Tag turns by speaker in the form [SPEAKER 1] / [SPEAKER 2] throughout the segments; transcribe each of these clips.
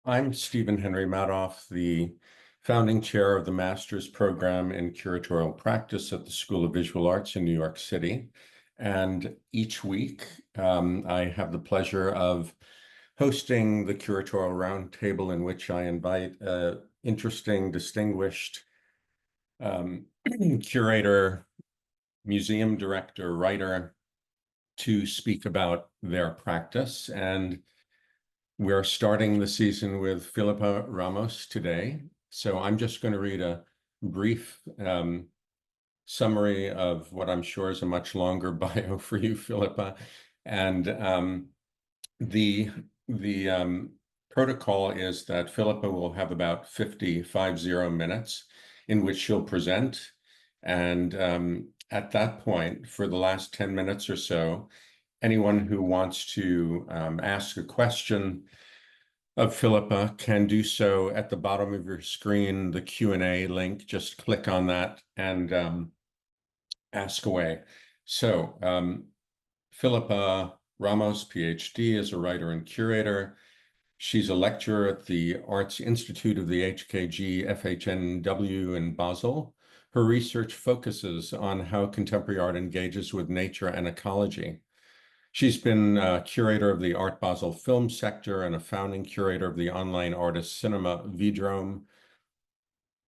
[SPEAKER 1] I'm Stephen Henry Madoff, the founding chair of the master's program in curatorial practice at the School of Visual Arts in New York City. And each week, I have the pleasure of hosting the curatorial roundtable, in which I invite interesting, distinguished curator, museum director, writer to speak about their practice. And we're starting the season with Filipa Ramos today. So I'm just going to read a brief summary of what I'm sure is a much longer bio for you, Filipa. And the protocol is that Filipa will have about 50 minutes in which she'll present. And at that point, for the last 10 minutes or so, anyone who wants to ask a question of Filipa can do so at the bottom of your screen, the Q&A link. Just click on that and ask away. So Filipa Ramos, PhD, is a writer and curator. She's a lecturer at the Arts Institute of the HKG FHNW in Basel. Her research focuses on how contemporary art engages with nature and ecology. She's been curator of the Art Basel Film sector and a founding curator of the online artist cinema Vdrome.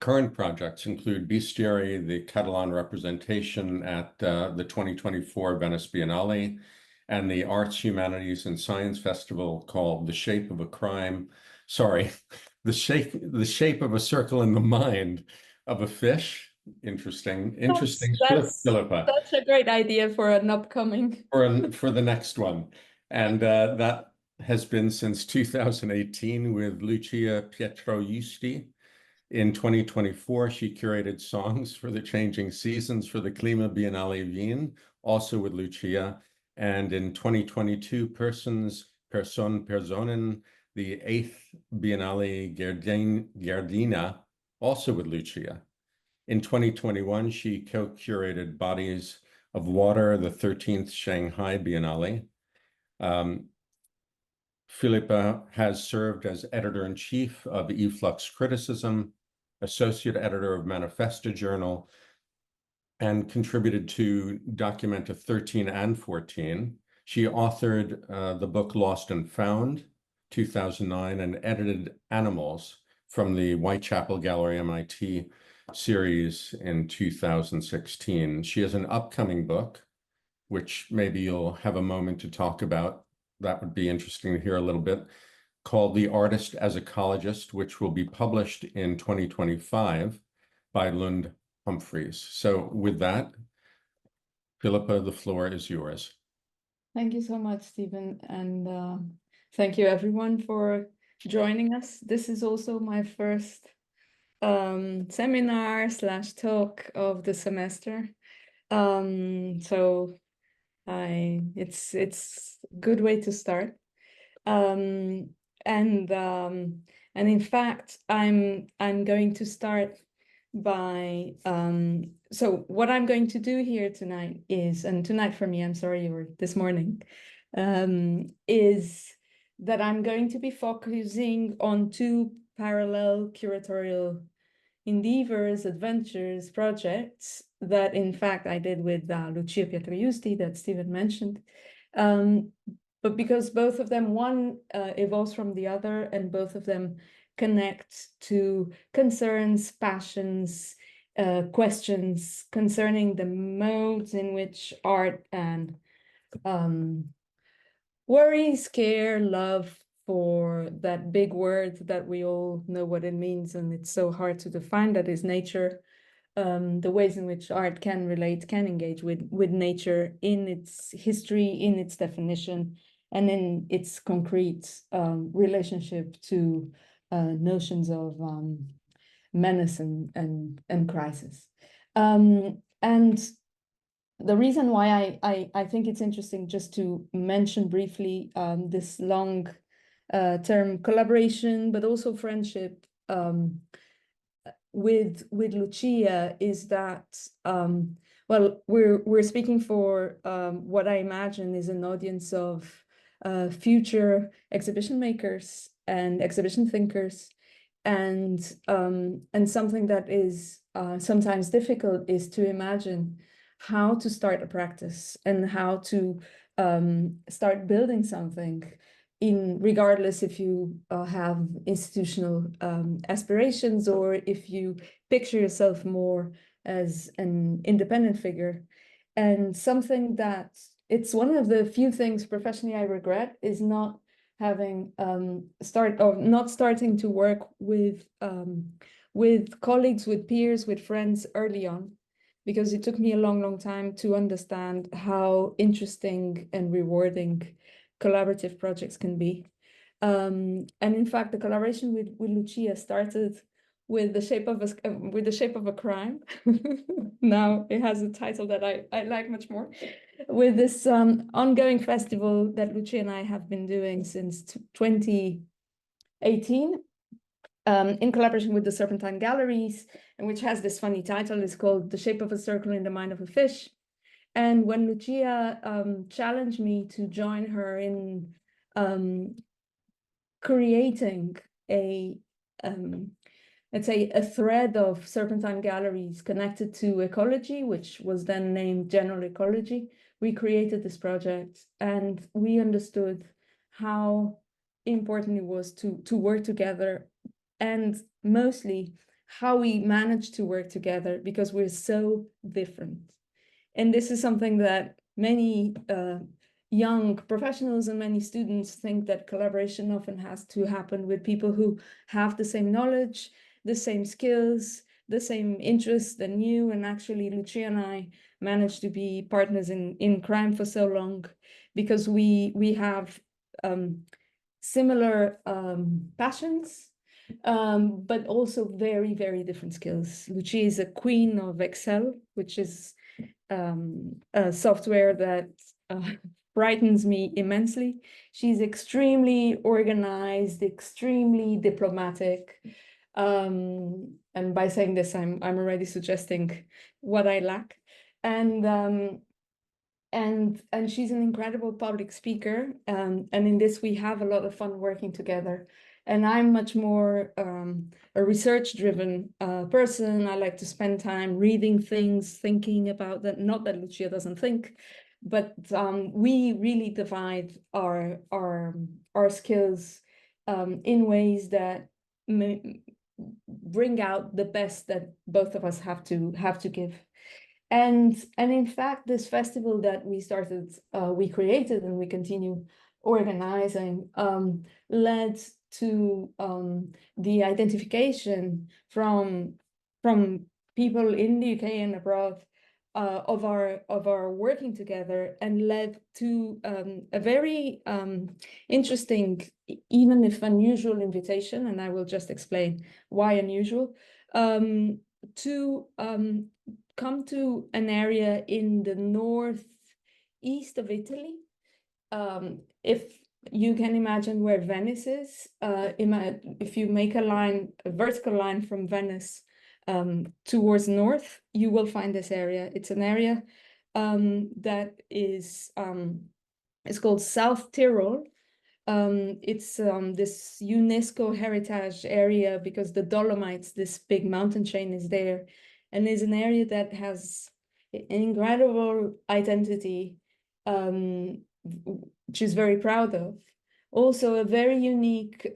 [SPEAKER 1] Current projects include BESTIARI, the Catalan representation at the 2024 Venice Biennale, and the Arts, Humanities, and Science Festival called The Shape of a Crime. Sorry, the shape of a circle in the mind of a fish. Interesting
[SPEAKER 2] That's
[SPEAKER 1] Filipa.
[SPEAKER 2] such a great idea for an upcoming.
[SPEAKER 1] For the next one. And that has been since 2018 with Lucia Pietroiusti. In 2024, she curated songs for the changing seasons for the Klima Biennale Wien, also with Lucia. And in 2022, Persone Personen, the 8th Biennale Gherdëina, also with Lucia. In 2021, she co-curated Bodies of Water, the 13th Shanghai Biennale. Filipa has served as editor-in-chief of e-flux criticism, associate editor of Manifesta Journal, and contributed to Documenta 13 and 14. She authored the book Lost and Found, 2009, and edited Animals from the Whitechapel Gallery, MIT series in 2016. She has an upcoming book, which maybe you'll have a moment to talk about. That would be interesting to hear a little bit, called The Artist as Ecologist, which will be published in 2025 by Lund Humphries. So with that, Filipa, the floor is yours.
[SPEAKER 2] Thank you so much, Stephen. And thank you everyone for joining us. This is also my first seminar / talk of the semester. So it's a good way to start. And in fact, I'm going to start by so what I'm going to do here tonight is, and tonight for me, I'm sorry, or this morning, is that I'm going to be focusing on two parallel curatorial endeavors, adventures, projects that in fact I did with Lucia Pietroiusti that Stephen mentioned. But because both of them, one evolves from the other, and both of them connect to concerns, passions, questions concerning the modes in which art and worries, care, love, for that big word that we all know what it means, and it's so hard to define, that is nature. The ways in which art can relate, can engage with nature in its history, in its definition, and in its concrete relationship to notions of menace and crisis. And the reason why I think it's interesting just to mention briefly this long term collaboration, but also friendship with Lucia is that, well, we're speaking for what I imagine is an audience of future exhibition makers and exhibition thinkers. And something that is sometimes difficult is to imagine how to start a practice and how to start building something, regardless if you have institutional aspirations or if you picture yourself more as an independent figure. And something that it's one of the few things professionally I regret is not having not starting to work with colleagues, with peers, with friends early on, because it took me a long time to understand how interesting and rewarding collaborative projects can be. And in fact, the collaboration with Lucia started with the shape of a crime. Now it has a title that I like much more. With this ongoing festival that Lucia and I have been doing since 2018, in collaboration with the Serpentine Galleries, and which has this funny title. It's called The Shape of a Circle in the Mind of a Fish. And when Lucia challenged me to join her in creating let's say a thread of Serpentine galleries connected to ecology, which was then named General Ecology, we created this project, and we understood how important it was to work together, and mostly how we managed to work together because we're so different. And this is something that many young professionals and many students think, that collaboration often has to happen with people who have the same knowledge, the same skills, the same interests than you. And actually, Lucia and I managed to be partners in crime for so long because we have similar passions, but also very, very different skills. Lucia is a queen of Excel, which is a software that frightens me immensely. She's extremely organized, extremely diplomatic. And by saying this, I'm already suggesting what I lack. And she's an incredible public speaker. And in this, we have a lot of fun working together. And I'm much more a research-driven person. I like to spend time reading things, thinking about that. Not that Lucia doesn't think, but we really divide our skills in ways that bring out the best that both of us have to give. And in fact, this festival that we started, we created and we continue organizing, led to the identification from people in the UK and abroad of our working together, and led to a very interesting, even if unusual, invitation, and I will just explain why unusual, to come to an area in the northeast of Italy. If you can imagine where Venice is, if you make a vertical line from Venice towards north, you will find this area. It's an area that is it's called South Tyrol. It's this UNESCO heritage area because the Dolomites, this big mountain chain, is there, and is an area that has an incredible identity, which is very proud of. Also a very unique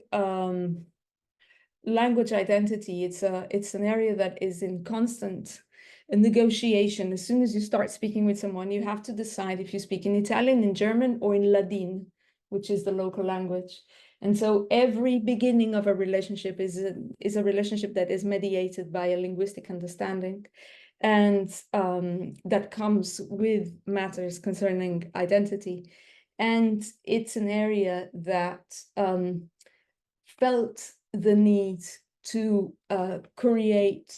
[SPEAKER 2] language identity. It's an area that is in constant negotiation. As soon as you start speaking with someone, you have to decide if you speak in Italian, in German, or in Ladin, which is the local language. And so every beginning of a relationship is a relationship that is mediated by a linguistic understanding, and that comes with matters concerning identity. And it's an area that felt the need to create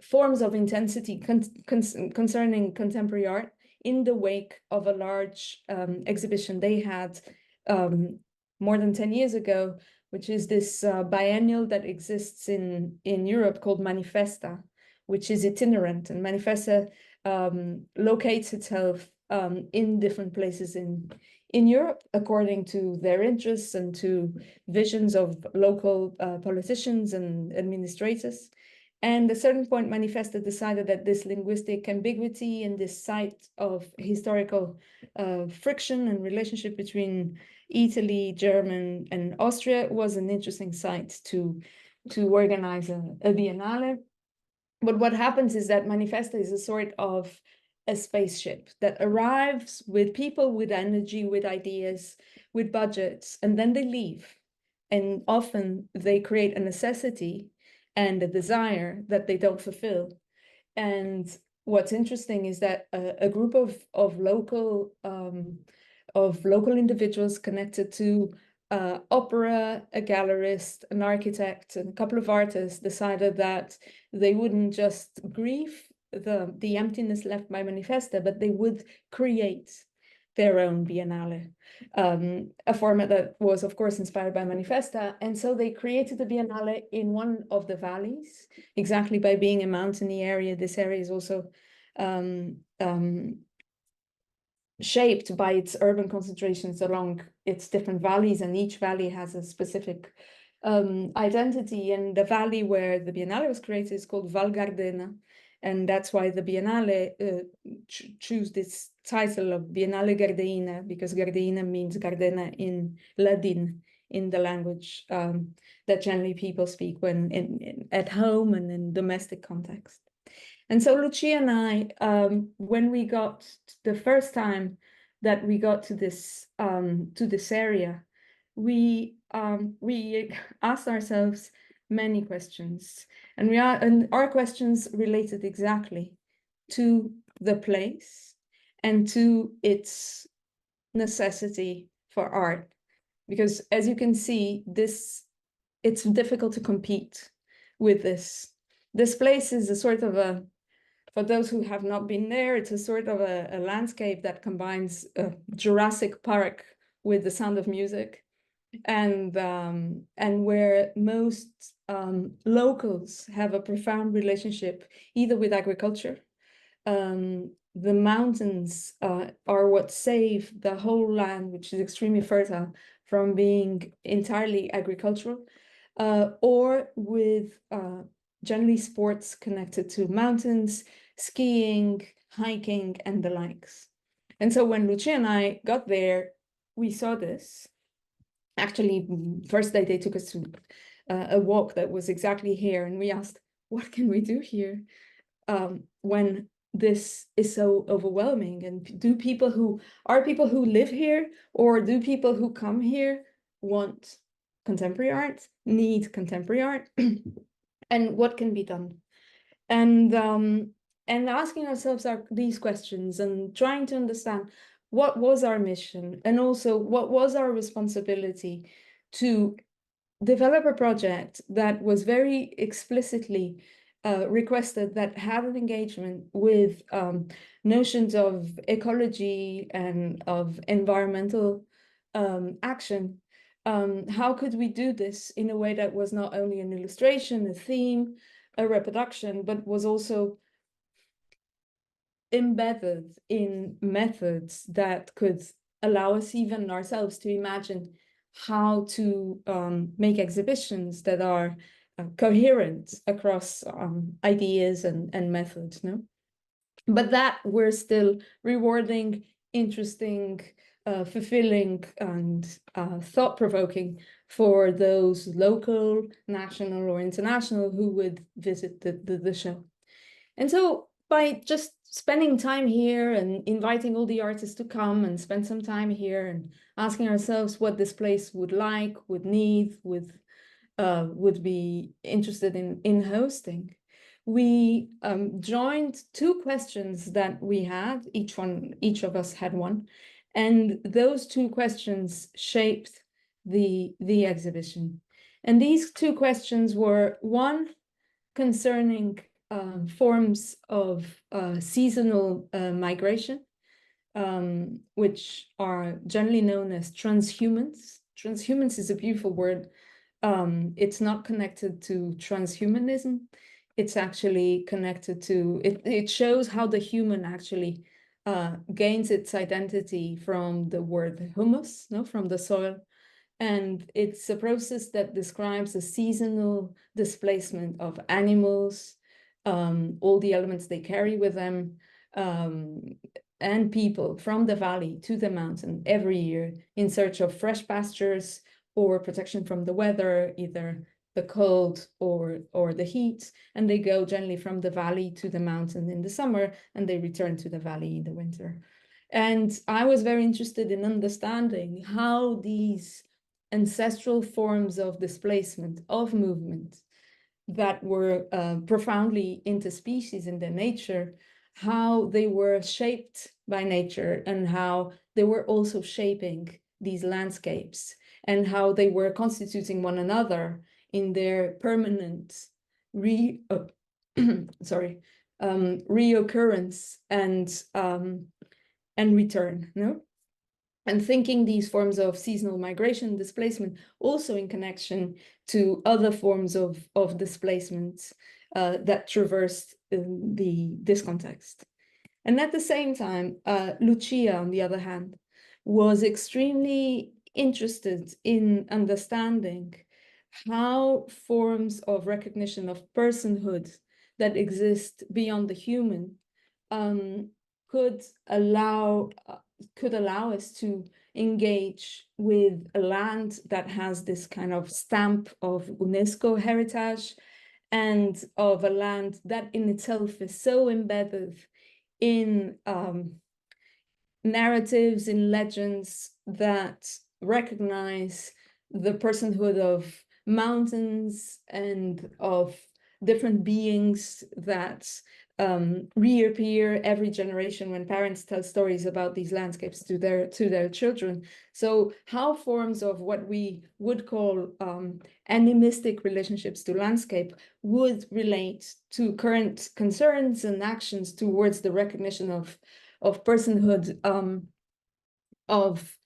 [SPEAKER 2] forms of intensity concerning contemporary art in the wake of a large exhibition they had more than 10 years ago, which is this biennial that exists in Europe called Manifesta, which is itinerant. And Manifesta locates itself in different places in Europe, according to their interests and to visions of local politicians and administrators. And at a certain point, Manifesta decided that this linguistic ambiguity and this site of historical friction and relationship between Italy, German, and Austria was an interesting site to organize a biennale. But what happens is that Manifesta is a sort of a spaceship that arrives with people, with energy, with ideas, with budgets, and then they leave. And often they create a necessity and a desire that they don't fulfill. And what's interesting is that a group of local individuals connected to opera, a gallerist, an architect, and a couple of artists decided that they wouldn't just grieve the emptiness left by Manifesta, but they would create their own biennale, a format that was, of course, inspired by Manifesta. And so they created the biennale in one of the valleys, exactly by being a mountainy area. This area is also shaped by its urban concentrations along its different valleys, and each valley has a specific identity. And the valley where the biennale was created is called Val Gherdëina, and that's why the biennale choose this title of Biennale Gherdëina, because Gherdëina means Gardena in Latin, in the language that generally people speak when at home and in domestic context. And so Lucia and I, when we got the first time that we got to this area, we asked ourselves many questions, and our questions related exactly to the place and to its necessity for art, because as you can see, it's difficult to compete with this. This place is a sort of a, for those who have not been there, it's a sort of a landscape that combines Jurassic Park with the sound of music, and where most locals have a profound relationship either with agriculture. The mountains are what save the whole land, which is extremely fertile, from being entirely agricultural, or with generally sports connected to mountains, skiing, hiking, and the likes. And so when Lucia and I got there, we saw this. Actually, first day they took us to a walk that was exactly here, and we asked, what can we do here when this is so overwhelming? And do people who live here, or do people who come here want contemporary art, need contemporary art? And what can be done? And asking ourselves these questions and trying to understand what was our mission, and also what was our responsibility to develop a project that was very explicitly requested that had an engagement with notions of ecology and of environmental action. How could we do this in a way that was not only an illustration, a theme, a reproduction, but was also embedded in methods that could allow us even ourselves to imagine how to make exhibitions that are coherent across ideas and methods, no? But that we're still rewarding, interesting, fulfilling, and thought-provoking for those local, national, or international who would visit the show. And so by just spending time here and inviting all the artists to come and spend some time here and asking ourselves what this place would like, would need, would be interested in hosting, we joined two questions that we had. Each of us had one, and those two questions shaped the exhibition. And these two questions were, one, concerning forms of seasonal migration, which are generally known as transhumance. Transhumance is a beautiful word. It's not connected to transhumanism. It's actually connected to, it shows how the human actually gains its identity from the word humus, no, from the soil. And it's a process that describes a seasonal displacement of animals, all the elements they carry with them, and people from the valley to the mountain every year in search of fresh pastures or protection from the weather, either the cold or the heat. And they go generally from the valley to the mountain in the summer, and they return to the valley in the winter. And I was very interested in understanding how these ancestral forms of displacement, of movement, that were profoundly interspecies in their nature, how they were shaped by nature and how they were also shaping these landscapes and how they were constituting one another in their permanent reoccurrence and return, no? And thinking these forms of seasonal migration displacement also in connection to other forms of displacement that traversed this context. And at the same time, Lucia, on the other hand, was extremely interested in understanding how forms of recognition of personhood that exist beyond the human could allow us to engage with a land that has this kind of stamp of UNESCO heritage, and of a land that in itself is so embedded in narratives, in legends that recognize the personhood of mountains and of different beings that reappear every generation when parents tell stories about these landscapes to their children. So how forms of what we would call animistic relationships to landscape would relate to current concerns and actions towards the recognition of personhood of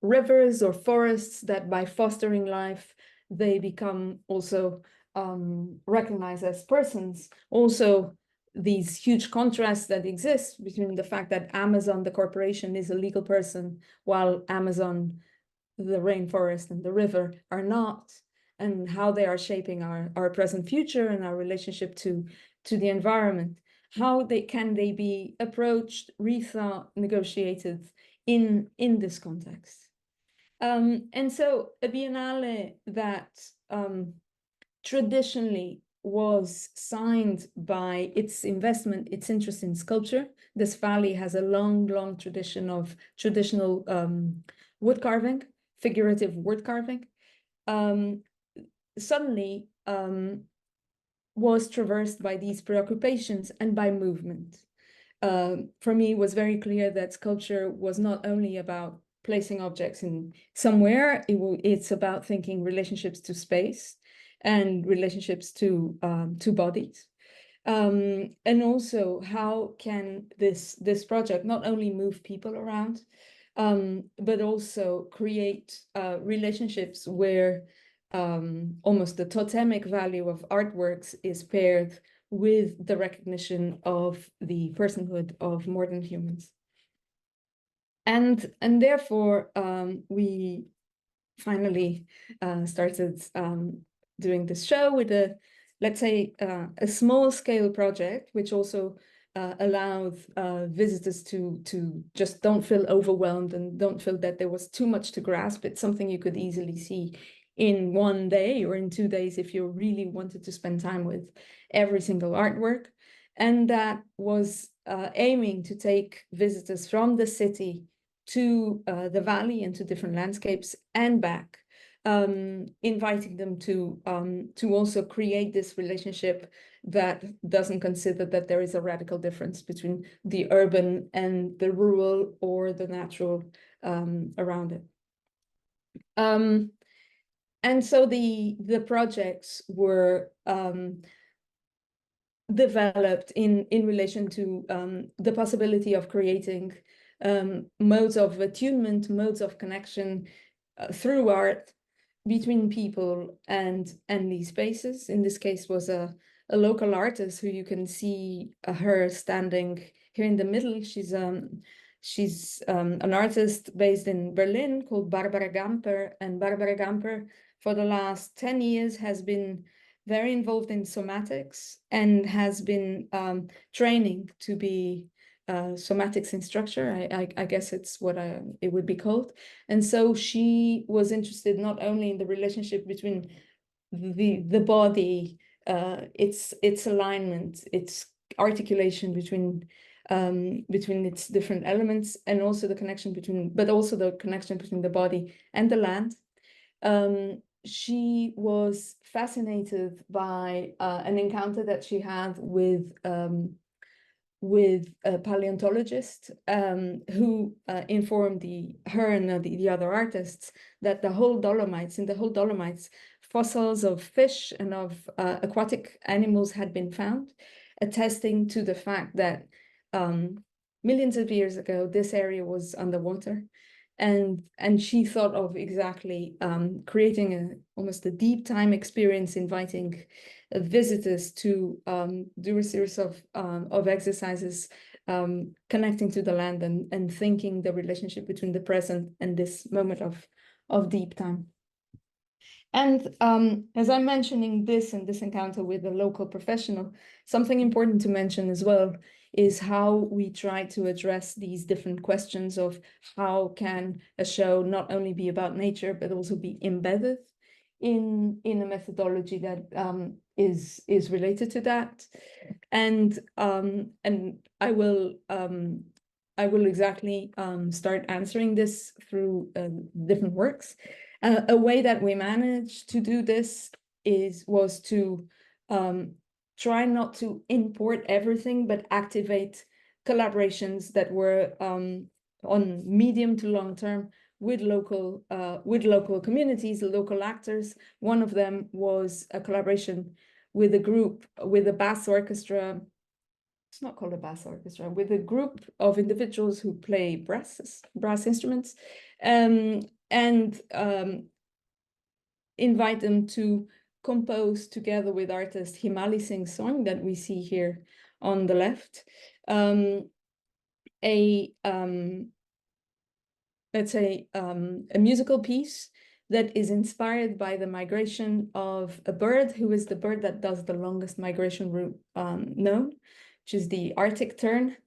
[SPEAKER 2] rivers or forests, that by fostering life they become also recognized as persons. Also, these huge contrasts that exist between the fact that Amazon, the corporation, is a legal person, while Amazon, the rainforest and the river, are not, and how they are shaping our present future and our relationship to the environment. How can they be approached, rethought, negotiated in this context? And so a biennale that traditionally was signed by its investment, its interest in sculpture. This valley has a long tradition of traditional wood carving, figurative wood carving. Suddenly was traversed by these preoccupations and by movement. For me, it was very clear that sculpture was not only about placing objects in somewhere, it's about thinking relationships to space and relationships to bodies. And also, how can this project not only move people around, but also create relationships where almost the totemic value of artworks is paired with the recognition of the personhood of modern humans. And therefore, we finally started doing this show with let's say, a small scale project, which also allowed visitors to just don't feel overwhelmed and don't feel that there was too much to grasp. It's something you could easily see in 1 day or in 2 days if you really wanted to spend time with every single artwork. And that was aiming to take visitors from the city to the valley and to different landscapes and back, inviting them to also create this relationship that doesn't consider that there is a radical difference between the urban and the rural or the natural around it. And so the projects were developed in relation to the possibility of creating modes of attunement, modes of connection through art between people and these spaces. In this case was a local artist who you can see her standing here in the middle. She's an artist based in Berlin called Barbara Gamper, and Barbara Gamper for the last 10 years has been very involved in somatics and has been training to be somatics instructor. I guess it's what it would be called. And so she was interested not only in the relationship between the body, its alignment, its articulation between its different elements, and also the connection between the body and the land. She was fascinated by an encounter that she had with a paleontologist who informed her and the other artists that in the whole Dolomites, fossils of fish and of aquatic animals had been found, attesting to the fact that millions of years ago, this area was underwater. And she thought of exactly creating almost a deep time experience, inviting visitors to do a series of exercises connecting to the land and thinking the relationship between the present and this moment of deep time. And as I'm mentioning this and this encounter with a local professional, something important to mention as well is how we try to address these different questions of how can a show not only be about nature, but also be embedded in a methodology that is related to that. And I will exactly start answering this through different works. A way that we managed to do this was to try not to import everything, but activate collaborations that were on medium to long term with local communities, local actors. One of them was a collaboration with a bass orchestra. It's not called a bass orchestra, with a group of individuals who play brass instruments, and invite them to compose together with artist Himali Singh's song that we see here on the left, let's say a musical piece that is inspired by the migration of a bird who is the bird that does the longest migration route known, which is the Arctic tern,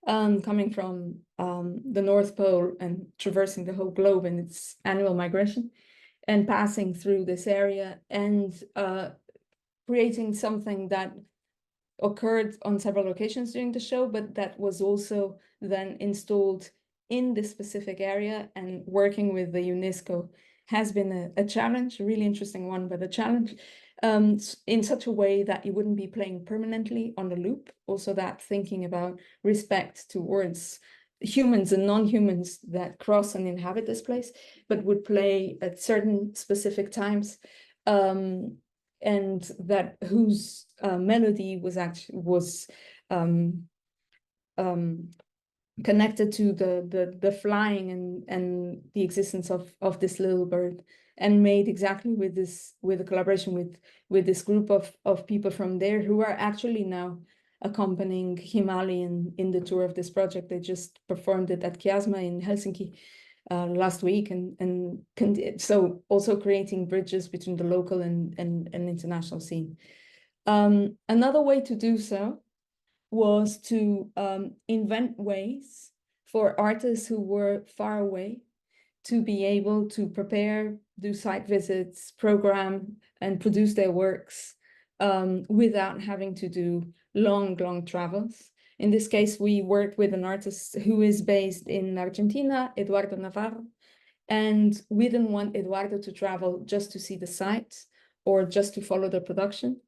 [SPEAKER 2] coming from the North Pole and traversing the whole globe in its annual migration, and passing through this area and creating something that occurred on several occasions during the show, but that was also then installed in this specific area. And working with the UNESCO has been a challenge, a really interesting one, but a challenge in such a way that you wouldn't be playing permanently on the loop. Also that thinking about respect towards humans and non-humans that cross and inhabit this place, but would play at certain specific times, and that whose melody was connected to the flying and the existence of this little bird, and made exactly with a collaboration with this group of people from there who are actually now accompanying Himali in the tour of this project. They just performed it at Kiasma in Helsinki last week, and so also creating bridges between the local and international scene. Another way to do so was to invent ways for artists who were far away to be able to prepare, do site visits, program, and produce their works without having to do long travels. In this case, we worked with an artist who is based in Argentina, Eduardo Navarro, and we didn't want Eduardo to travel just to see the sites or just to follow the production.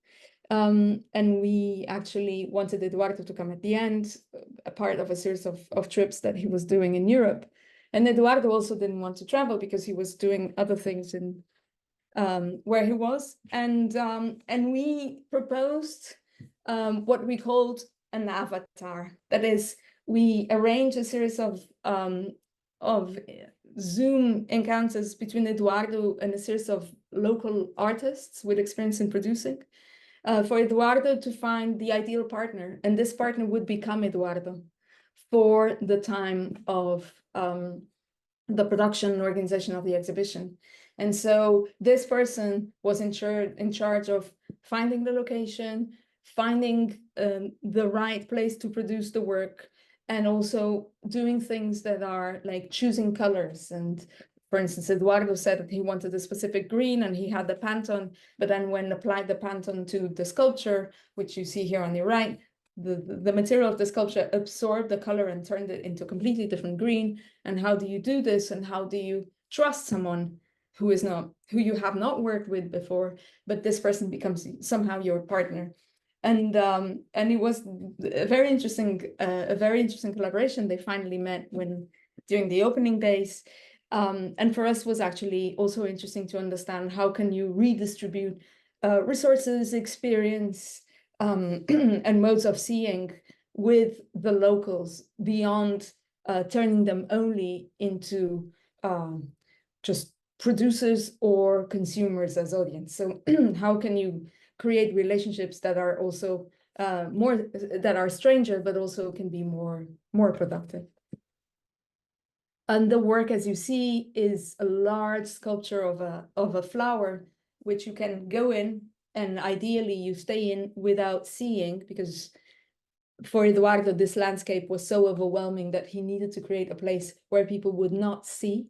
[SPEAKER 2] And we actually wanted Eduardo to come at the end, a part of a series of trips that he was doing in Europe. And Eduardo also didn't want to travel because he was doing other things in where he was. And we proposed what we called an avatar. That is, we arranged a series of Zoom encounters between Eduardo and a series of local artists with experience in producing, for Eduardo to find the ideal partner, and this partner would become Eduardo. for the time of the production and organization of the exhibition. And so this person was in charge of finding the location, finding the right place to produce the work, and also doing things that are like choosing colors. And for instance, Eduardo said that he wanted a specific green and he had the Pantone, but then when applied the Pantone to the sculpture, which you see here on the right, the material of the sculpture absorbed the color and turned it into a completely different green. And how do you do this? And how do you trust someone who you have not worked with before, but this person becomes somehow your partner? And it was a very interesting collaboration. They finally met during the opening days. And for us was actually also interesting to understand how can you redistribute resources, experience, and modes of seeing with the locals beyond turning them only into just producers or consumers as audience. So how can you create relationships that are also that are stranger, but also can be more productive? And the work, as you see, is a large sculpture of a flower, which you can go in, and ideally you stay in without seeing, because for Eduardo, this landscape was so overwhelming that he needed to create a place where people would not see,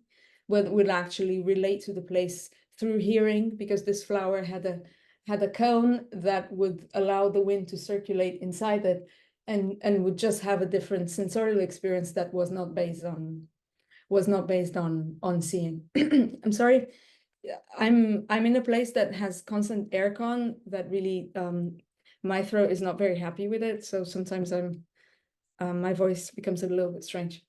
[SPEAKER 2] would actually relate to the place through hearing, because this flower had a cone that would allow the wind to circulate inside it, and would just have a different sensorial experience that was not based on seeing. I'm sorry. I'm in a place that has constant aircon that really my throat is not very happy with it, so sometimes my voice becomes a little bit strange.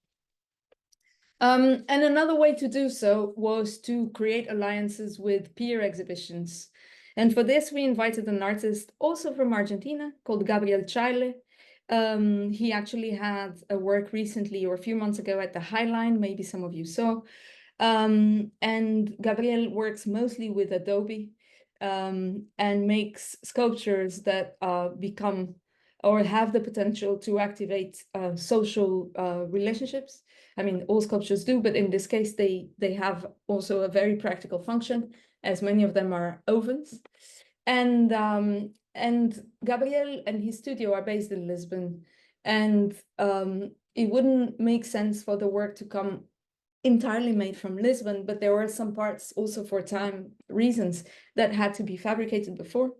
[SPEAKER 2] And another way to do so was to create alliances with peer exhibitions. And for this, we invited an artist also from Argentina called Gabriel Chaile. He actually had a work recently or a few months ago at the High Line, maybe some of you saw. And Gabriel works mostly with Adobe and makes sculptures that become or have the potential to activate social relationships. I mean, all sculptures do, but in this case, they have also a very practical function, as many of them are ovens. And Gabriel and his studio are based in Lisbon, and it wouldn't make sense for the work to come entirely made from Lisbon, but there were some parts also for time reasons that had to be fabricated before.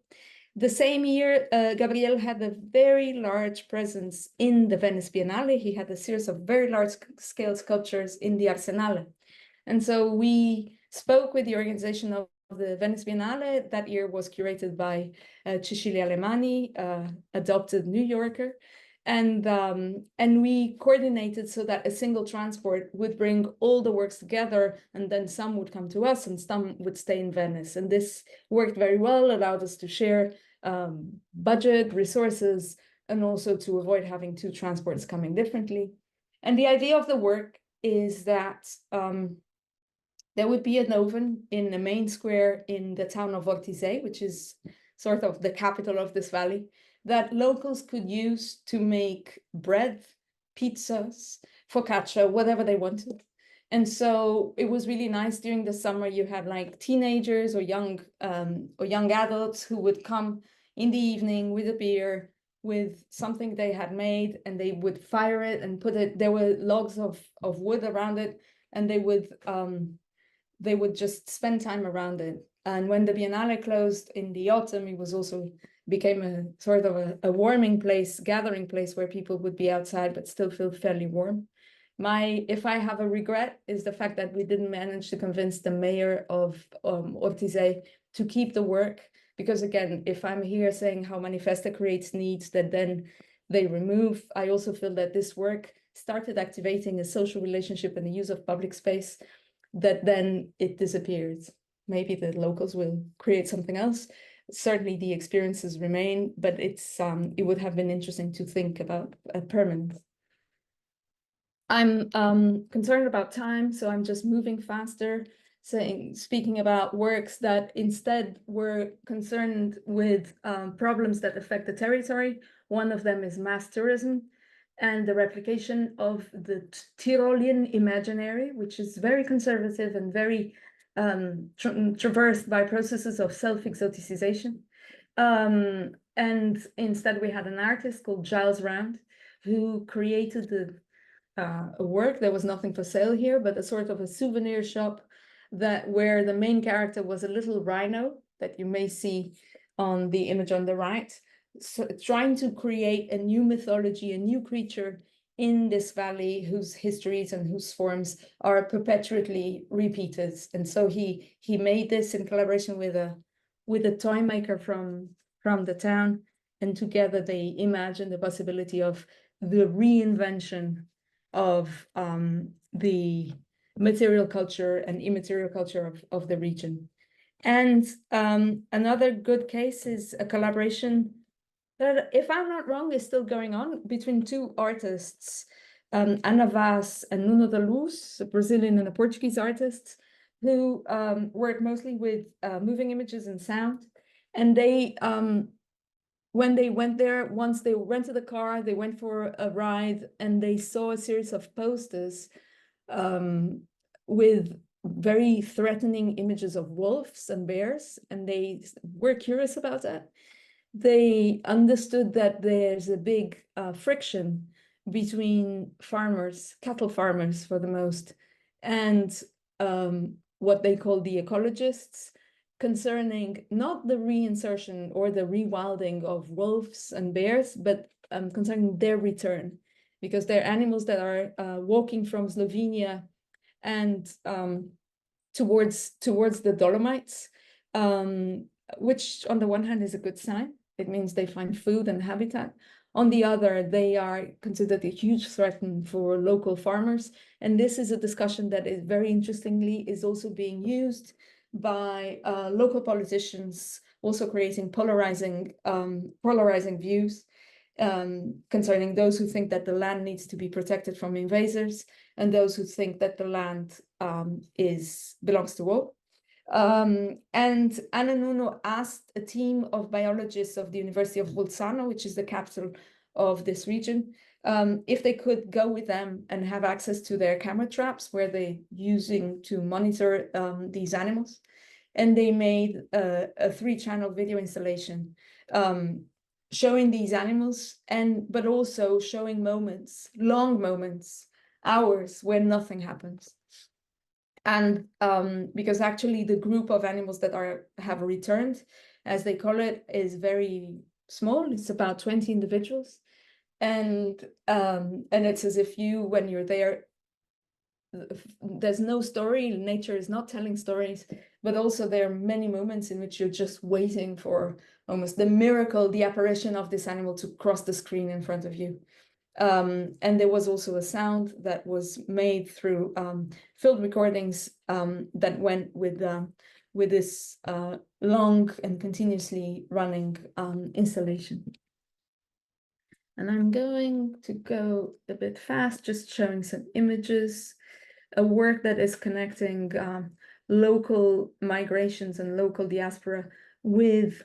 [SPEAKER 2] The same year, Gabriel had a very large presence in the Venice Biennale. He had a series of very large scale sculptures in the Arsenale. And so we spoke with the organization of the Venice Biennale. That year was curated by Cecilia Alemani, adopted New Yorker. And we coordinated so that a single transport would bring all the works together, and then some would come to us and some would stay in Venice. And this worked very well, allowed us to share budget, resources, and also to avoid having two transports coming differently. And the idea of the work is that there would be an oven in the main square in the town of Ortizé, which is sort of the capital of this valley, that locals could use to make bread, pizzas, focaccia, whatever they wanted. And so it was really nice during the summer. You had like teenagers or young adults who would come in the evening with a beer, with something they had made, and they would fire it and put it. There were logs of wood around it, and they would just spend time around it. And when the Biennale closed in the autumn, it was also became a sort of a warming place, gathering place where people would be outside but still feel fairly warm. If I have a regret, is the fact that we didn't manage to convince the mayor of Ortizé to keep the work, because again, if I'm here saying how Manifesta creates needs that then they remove, I also feel that this work started activating a social relationship and the use of public space that then it disappears. Maybe the locals will create something else. Certainly the experiences remain, but it would have been interesting to think about a permanence. I'm concerned about time, so I'm just moving faster, speaking about works that instead were concerned with problems that affect the territory. One of them is mass tourism. and the replication of the Tyrolean imaginary, which is very conservative and very traversed by processes of self-exoticization. And instead we had an artist called Giles Round, who created a work. There was nothing for sale here, but a sort of a souvenir shop where the main character was a little rhino that you may see on the image on the right. So trying to create a new mythology, a new creature in this valley whose histories and whose forms are perpetually repeated. And so he made this in collaboration with a toy maker from the town, and together they imagined the possibility of the reinvention of the material culture and immaterial culture of the region. And another good case is a collaboration that, if I'm not wrong, is still going on between two artists, Ana Vaz and Nuno da Luz, a Brazilian and a Portuguese artist, who work mostly with moving images and sound. And they, when they went there, once they rented a car, they went for a ride, and they saw a series of posters with very threatening images of wolves and bears, and they were curious about that. They understood that there's a big friction between farmers, cattle farmers for the most, and what they call the ecologists, concerning not the reinsertion or the rewilding of wolves and bears, but concerning their return, because they're animals that are walking from Slovenia and towards the Dolomites, which on the one hand is a good sign. It means they find food and habitat. On the other, they are considered a huge threat for local farmers. And this is a discussion that is very interestingly is also being used by local politicians, also creating polarizing views concerning those who think that the land needs to be protected from invaders and those who think that the land belongs to all. And Ana Nuno asked a team of biologists of the University of Bolzano, which is the capital of this region, if they could go with them and have access to their camera traps where they're using to monitor these animals. And they made a 3-channel video installation showing these animals, but also showing moments, long moments, hours when nothing happens. And because actually the group of animals that have returned, as they call it, is very small. It's about 20 individuals. And it's as if when you're there, there's no story. Nature is not telling stories, but also there are many moments in which you're just waiting for almost the miracle, the apparition of this animal to cross the screen in front of you. And there was also a sound that was made through field recordings that went with this long and continuously running installation. And I'm going to go a bit fast, just showing some images, a work that is connecting local migrations and local diaspora with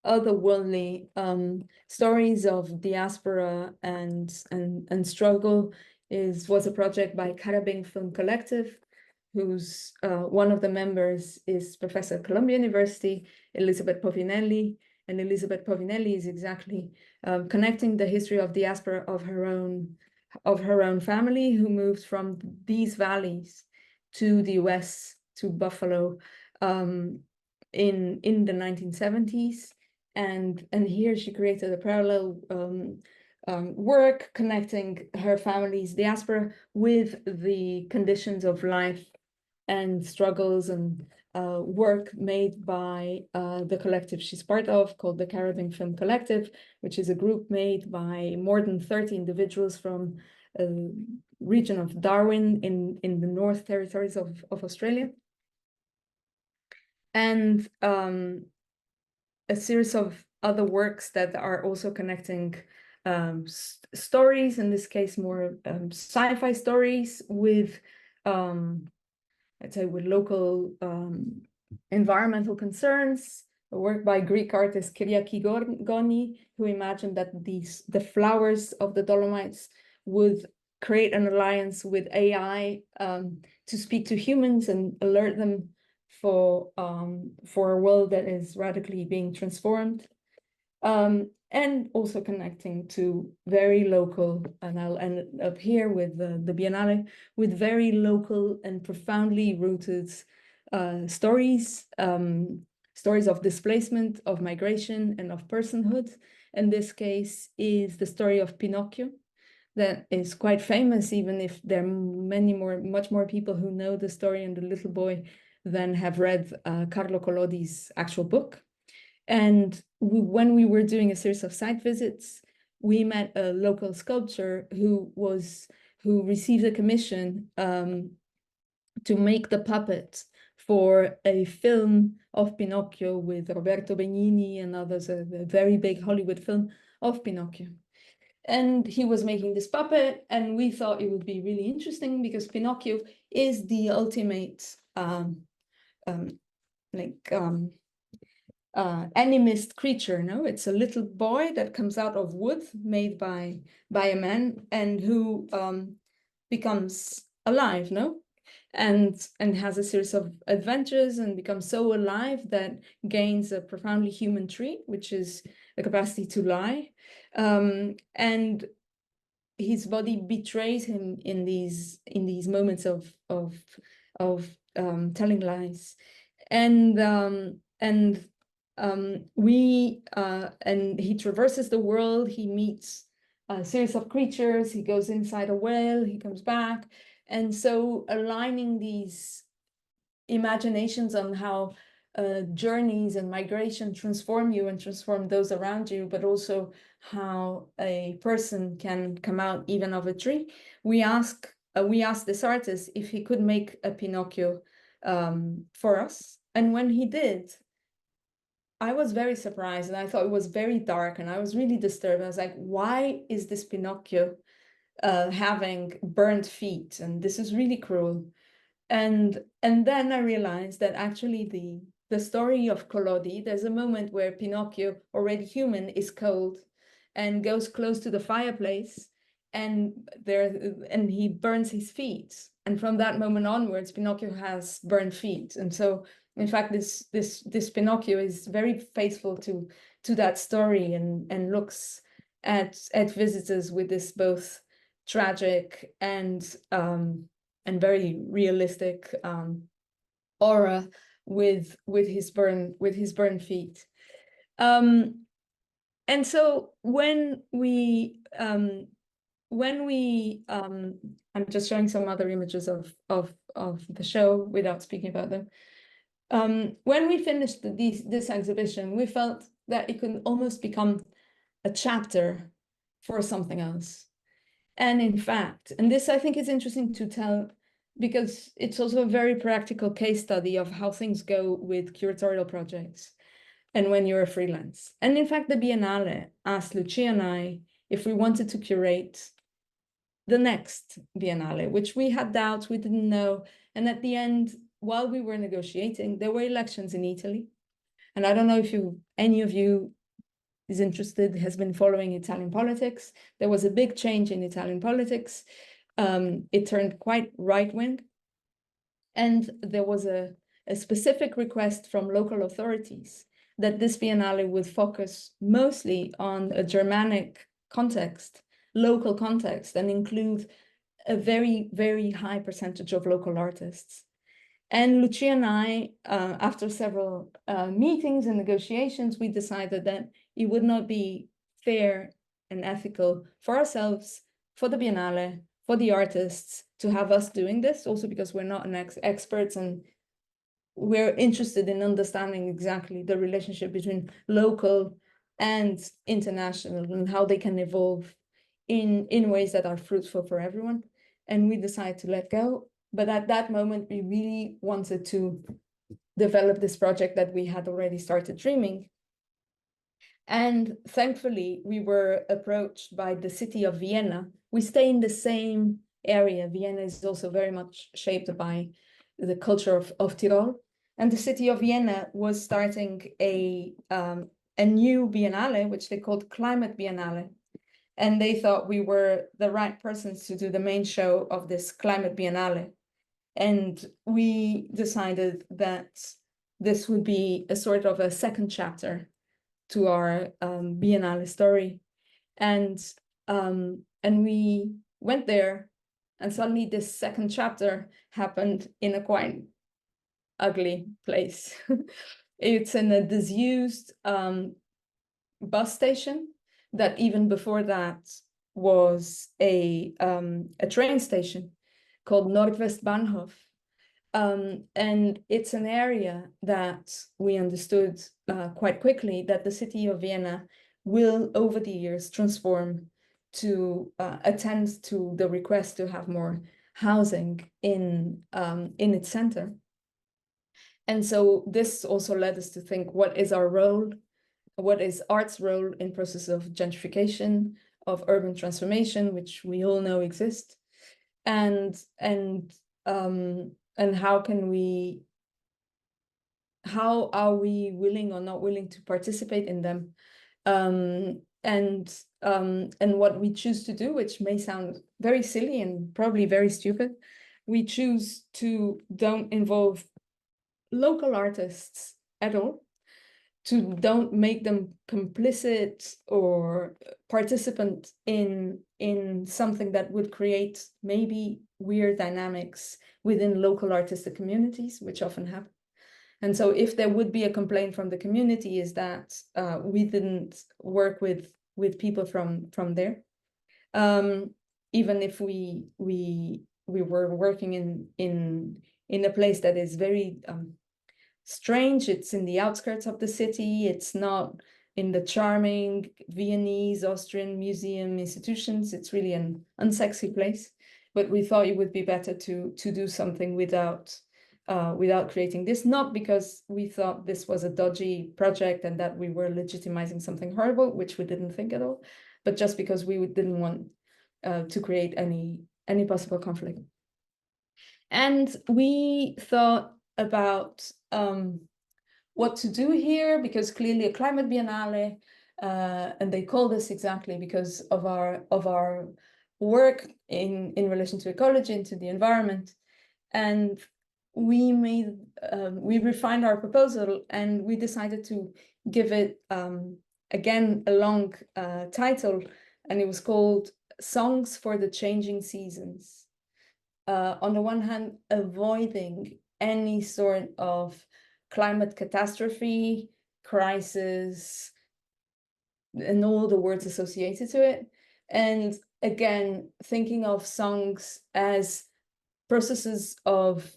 [SPEAKER 2] otherworldly stories of diaspora and struggle. Was a project by Carabing Film Collective, whose one of the members is Professor at Columbia University, Elizabeth Povinelli. And Elizabeth Povinelli is exactly connecting the history of diaspora of her own family, who moved from these valleys to the US, to Buffalo, in the 1970s. And here she created a parallel work connecting her family's diaspora with the conditions of life and struggles and work made by the collective she's part of, called the Carabing Film Collective, which is a group made by more than 30 individuals from a region of Darwin in the North Territories of Australia. And a series of other works that are also connecting stories, in this case more sci-fi stories, with I'd say with local environmental concerns, a work by Greek artist Kyriaki Goni, who imagined that the flowers of the Dolomites would create an alliance with AI to speak to humans and alert them for a world that is radically being transformed. And also connecting to very local, and I'll end up here with the Biennale, with very local and profoundly rooted stories, stories of displacement, of migration, and of personhood. In this case is the story of Pinocchio, that is quite famous, even if there are much more people who know the story and the little boy than have read Carlo Collodi's actual book. And when we were doing a series of site visits, we met a local sculptor who received a commission to make the puppet for a film of Pinocchio with Roberto Benigni and others, a very big Hollywood film of Pinocchio. And he was making this puppet, and we thought it would be really interesting because Pinocchio is the ultimate animist creature. No, it's a little boy that comes out of wood made by a man, and who becomes alive. No, and has a series of adventures and becomes so alive that gains a profoundly human trait, which is the capacity to lie. And his body betrays him in these moments of telling lies, and he traverses the world. He meets a series of creatures. He goes inside a whale. He comes back, and so aligning these imaginations on how journeys and migration transform you and transform those around you, but also how a person can come out even of a tree. We asked this artist if he could make a Pinocchio for us. And when he did, I was very surprised, and I thought it was very dark, and I was really disturbed. I was like, why is this Pinocchio having burnt feet? And this is really cruel. And then I realized that actually the story of Collodi, there's a moment where Pinocchio, already human, is cold and goes close to the fireplace, and he burns his feet. And from that moment onwards, Pinocchio has burned feet. And so, in fact, this Pinocchio is very faithful to that story, and looks at visitors with this both tragic and very realistic aura with his burned feet. And so when we I'm just showing some other images of the show without speaking about them. When we finished this exhibition, we felt that it could almost become a chapter for something else. And in fact, and this I think is interesting to tell, because it's also a very practical case study of how things go with curatorial projects and when you're a freelance. And in fact, the Biennale asked Lucia and I if we wanted to curate the next Biennale, which we had doubts, we didn't know. And at the end, while we were negotiating, there were elections in Italy. And I don't know if any of you is interested, has been following Italian politics. There was a big change in Italian politics. It turned quite right-wing. And there was a specific request from local authorities that this Biennale would focus mostly on a Germanic context, local context, and include a very, very high percentage of local artists. And Lucia and I, after several meetings and negotiations, we decided that it would not be fair and ethical for ourselves, for the Biennale, for the artists, to have us doing this, also because we're not experts, and we're interested in understanding exactly the relationship between local and international and how they can evolve in ways that are fruitful for everyone. And we decided to let go. But at that moment, we really wanted to develop this project that we had already started dreaming. And thankfully, we were approached by the city of Vienna. We stay in the same area. Vienna is also very much shaped by the culture of Tyrol. And the city of Vienna was starting a new biennale, which they called Climate Biennale. And they thought we were the right persons to do the main show of this Climate Biennale. And we decided that this would be a sort of a second chapter to our Biennale story. And we went there, and suddenly this second chapter happened in a quite ugly place. It's in a disused bus station that even before that was a train station called Nordwestbahnhof. And it's an area that we understood quite quickly that the city of Vienna will, over the years, transform to attend to the request to have more housing in its center. And so this also led us to think, what is our role? What is art's role in process of gentrification, of urban transformation, which we all know exist, and how are we willing or not willing to participate in them, and what we choose to do, which may sound very silly and probably very stupid, we choose to don't involve local artists at all, to don't make them complicit or participant in something that would create maybe weird dynamics within local artistic communities, which often happen. And so if there would be a complaint from the community, is that we didn't work with people from there, even if we were working in a place that is very strange. It's in the outskirts of the city. It's not in the charming Viennese, Austrian museum institutions. It's really an unsexy place. But we thought it would be better to do something without creating this, not because we thought this was a dodgy project and that we were legitimizing something horrible, which we didn't think at all, but just because we didn't want to create any possible conflict. And we thought about what to do here, because clearly a climate biennale, and they call this exactly because of our work in relation to ecology and to the environment. And we refined our proposal, and we decided to give it again a long title, and it was called Songs for the Changing Seasons. On the one hand, avoiding any sort of climate catastrophe, crisis, and all the words associated to it. And again, thinking of songs as processes of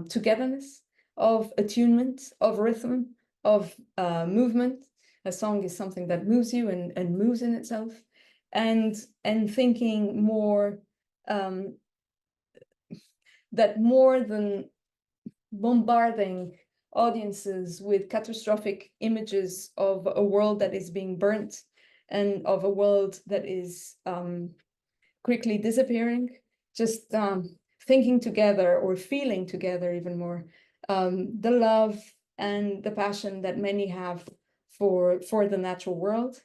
[SPEAKER 2] togetherness, of attunement, of rhythm, of movement. A song is something that moves you and moves in itself. And thinking more that more than bombarding audiences with catastrophic images of a world that is being burnt and of a world that is quickly disappearing, just thinking together or feeling together even more the love and the passion that many have for the natural world,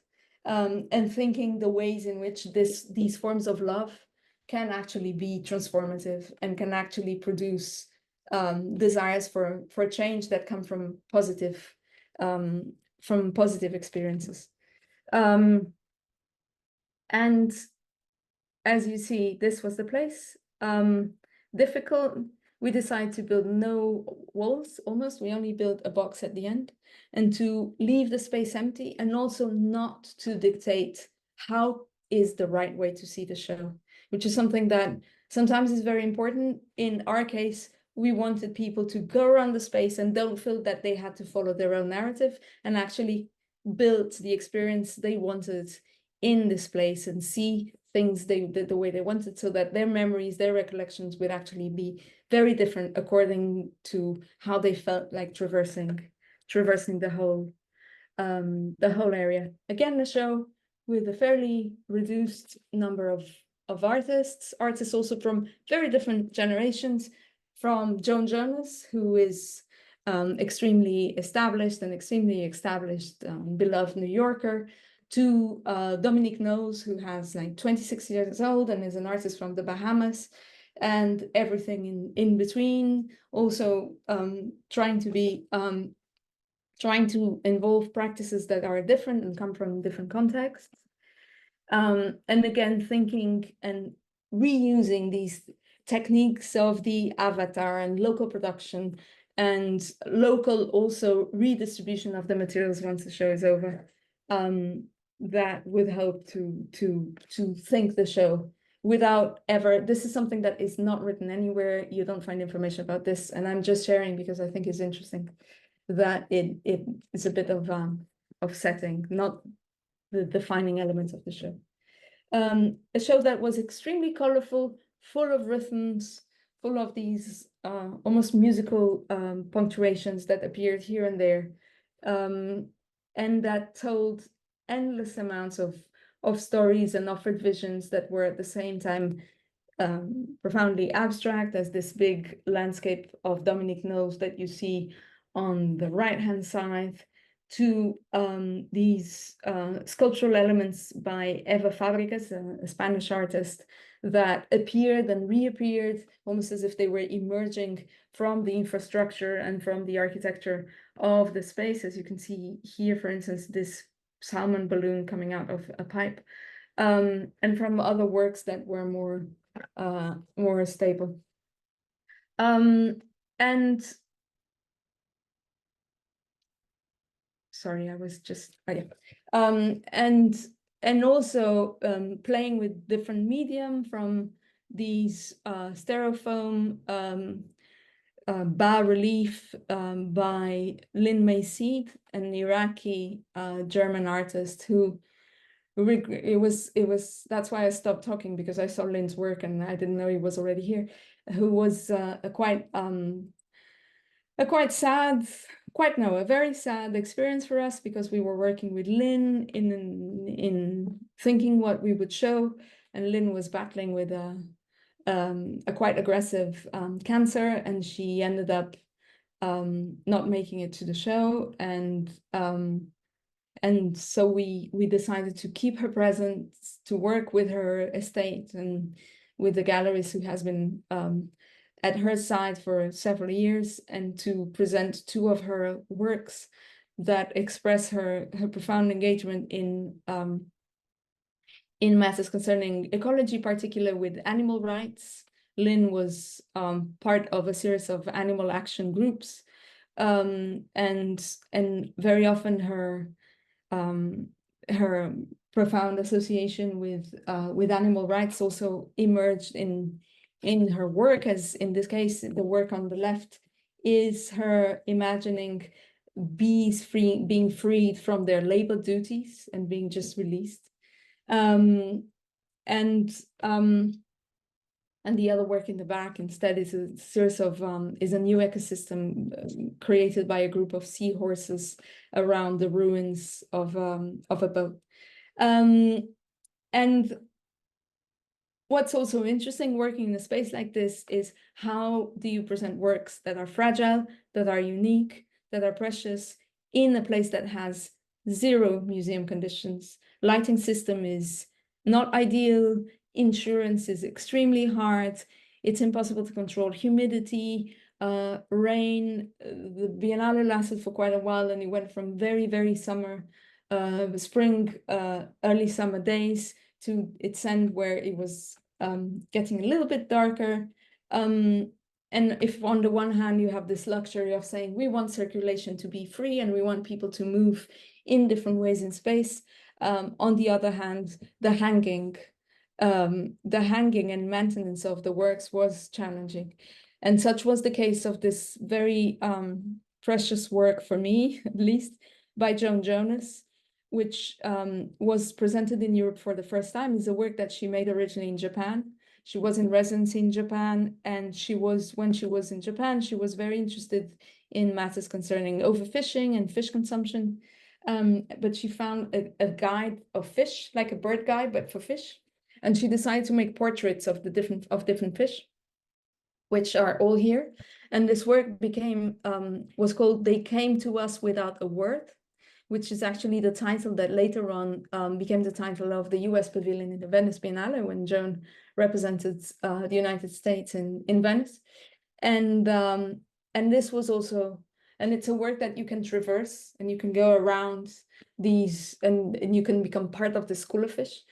[SPEAKER 2] and thinking the ways in which these forms of love can actually be transformative and can actually produce desires for change that come from positive experiences. And as you see, this was the place. Difficult. We decided to build no walls, almost. We only built a box at the end, and to leave the space empty, and also not to dictate how is the right way to see the show, which is something that sometimes is very important. In our case, we wanted people to go around the space and don't feel that they had to follow their own narrative, and actually build the experience they wanted in this place and see things the way they wanted, so that their memories, their recollections would actually be very different according to how they felt like traversing the whole area. Again, the show with a fairly reduced number of artists also from very different generations, from Joan Jonas, who is extremely established beloved New Yorker, to Dominique Knowles, who has like 26 years old and is an artist from the Bahamas, and everything in between. Also trying to involve practices that are different and come from different contexts. And again, thinking and reusing these techniques of the avatar and local production and local also redistribution of the materials once the show is over, that would help to think the show without ever. This is something that is not written anywhere. You don't find information about this, and I'm just sharing because I think it's interesting that it is a bit of setting, not the defining elements of the show. A show that was extremely colorful, full of rhythms, full of these almost musical punctuations that appeared here and there, and that told endless amounts of stories and offered visions that were at the same time profoundly abstract, as this big landscape of Dominique Knowles that you see on the right-hand side, to these sculptural elements by Eva Fábregas, a Spanish artist, that appeared and reappeared almost as if they were emerging from the infrastructure and from the architecture of the space. As you can see here, for instance, this salmon balloon coming out of a pipe, and from other works that were more stable. And sorry, I was just, oh yeah. And also playing with different medium, from these styrofoam bas-relief by Lynn Mayseed, an Iraqi German artist who that's why I stopped talking, because I saw Lynn's work and I didn't know he was already here, who was a very sad experience for us, because we were working with Lynn in thinking what we would show, and Lynn was battling with a quite aggressive cancer, and she ended up not making it to the show, and so we decided to keep her present, to work with her estate and with the galleries who has been at her side for several years, and to present two of her works that express her profound engagement in matters concerning ecology, particularly with animal rights. Lynn was part of a series of animal action groups, and very often her profound association with animal rights also emerged in her work, as in this case, the work on the left is her imagining bees being freed from their labor duties and being just released. And the other work in the back instead is a series of is a new ecosystem created by a group of seahorses around the ruins of a boat. And what's also interesting working in a space like this is, how do you present works that are fragile, that are unique, that are precious, in a place that has zero museum conditions? Lighting system is not ideal. Insurance is extremely hard. It's impossible to control humidity, rain. The Biennale lasted for quite a while, and it went from very, very summer, spring, early summer days to its end, where it was getting a little bit darker. And if on the one hand you have this luxury of saying we want circulation to be free and we want people to move in different ways in space, on the other hand, the hanging and maintenance of the works was challenging. And such was the case of this very precious work, for me at least, by Joan Jonas, which was presented in Europe for the first time. Is a work that she made originally in Japan. She was in residency in Japan, and when she was in Japan, she was very interested in matters concerning overfishing and fish consumption. But she found a guide of fish, like a bird guide, but for fish. And she decided to make portraits of different fish. which are all here. And this work became, was called They Came to Us Without a Word, which is actually the title that later on became the title of the US Pavilion in the Venice Biennale when Joan represented the United States in Venice. And this was also, and it's a work that you can traverse and you can go around these and you can become part of the school of fish.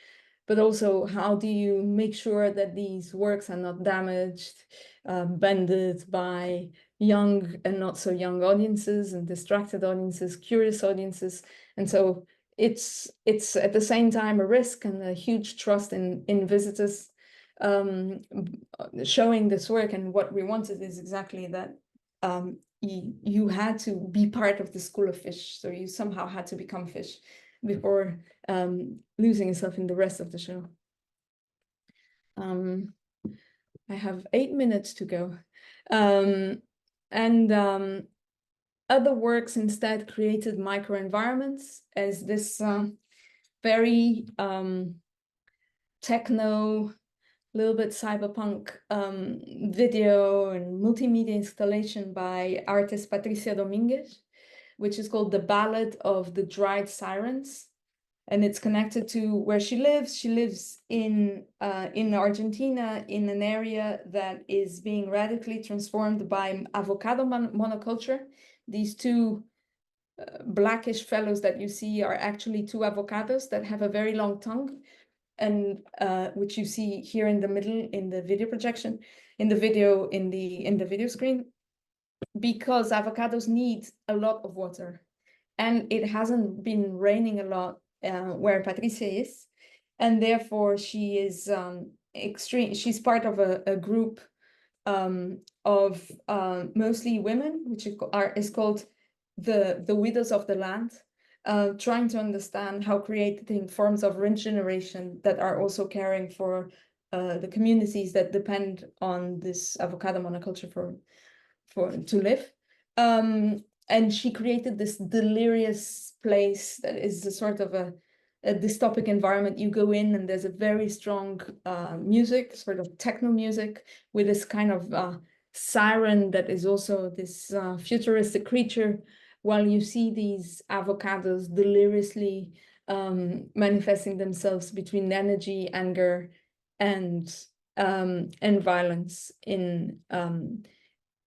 [SPEAKER 2] But also, how do you make sure that these works are not damaged, bended by young and not so young audiences and distracted audiences, curious audiences? And so it's at the same time a risk and a huge trust in visitors showing this work. And what we wanted is exactly that. You had to be part of the school of fish, so you somehow had to become fish before losing yourself in the rest of the show. I have 8 minutes to go. Other works instead created microenvironments as this very techno, little bit cyberpunk video and multimedia installation by artist Patricia Dominguez, which is called The Ballad of the Dried Sirens. And it's connected to where she lives. She lives in Argentina, in an area that is being radically transformed by avocado monoculture. These two blackish fellows that you see are actually two avocados that have a very long tongue, and which you see here in the middle in the video projection, in the video screen, because avocados need a lot of water, and it hasn't been raining a lot where Patricia is, and therefore she is she's part of a group of mostly women, which is called the Widows of the Land, trying to understand how creating forms of regeneration that are also caring for the communities that depend on this avocado monoculture to live. And she created this delirious place that is a sort of a dystopic environment. You go in and there's a very strong music, sort of techno music, with this kind of siren that is also this futuristic creature, while you see these avocados deliriously manifesting themselves between energy, anger, and violence in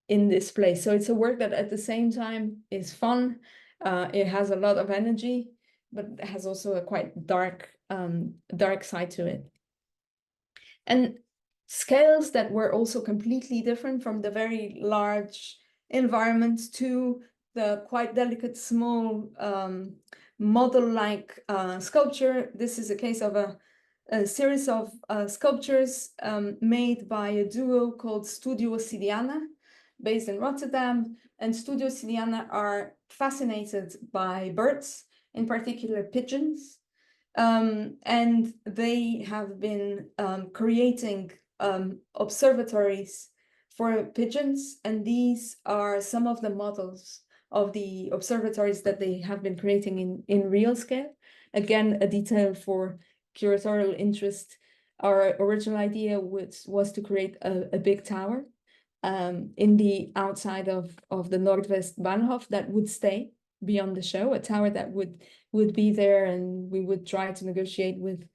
[SPEAKER 2] this place. So it's a work that at the same time is fun. It has a lot of energy, but it has also a quite dark side to it. And scales that were also completely different, from the very large environments to the quite delicate, small model-like sculpture. This is a case of a series of sculptures made by a duo called Studio Sidiana, based in Rotterdam. And Studio Sidiana are fascinated by birds, in particular pigeons. And they have been creating observatories for pigeons. And these are some of the models of the observatories that they have been creating in real scale. Again, a detail for curatorial interest. Our original idea was to create a big tower in the outside of the Noordwest Bahnhof that would stay beyond the show, a tower that would be there, and we would try to negotiate with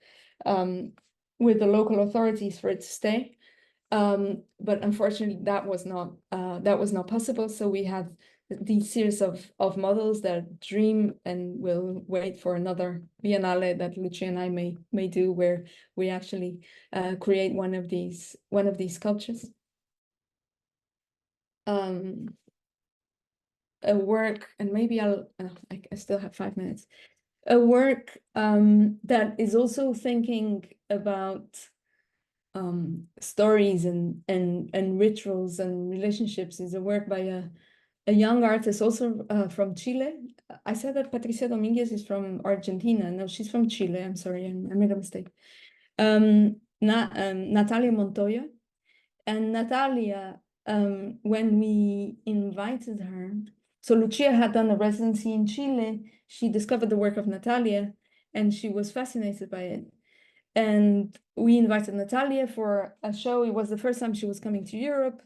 [SPEAKER 2] the local authorities for it to stay. But unfortunately, that was not possible. So we have these series of models that dream and will wait for another Biennale that Lucia and I may do, where we actually create one of these sculptures. A work, and maybe I still have 5 minutes. A work that is also thinking about stories and rituals and relationships is a work by a young artist, also from Chile. I said that Patricia Dominguez is from Argentina. No, she's from Chile. I'm sorry, I made a mistake. Natalia Montoya. And Natalia, when we invited her, so Lucia had done a residency in Chile. She discovered the work of Natalia, and she was fascinated by it. And we invited Natalia for a show. It was the first time she was coming to Europe.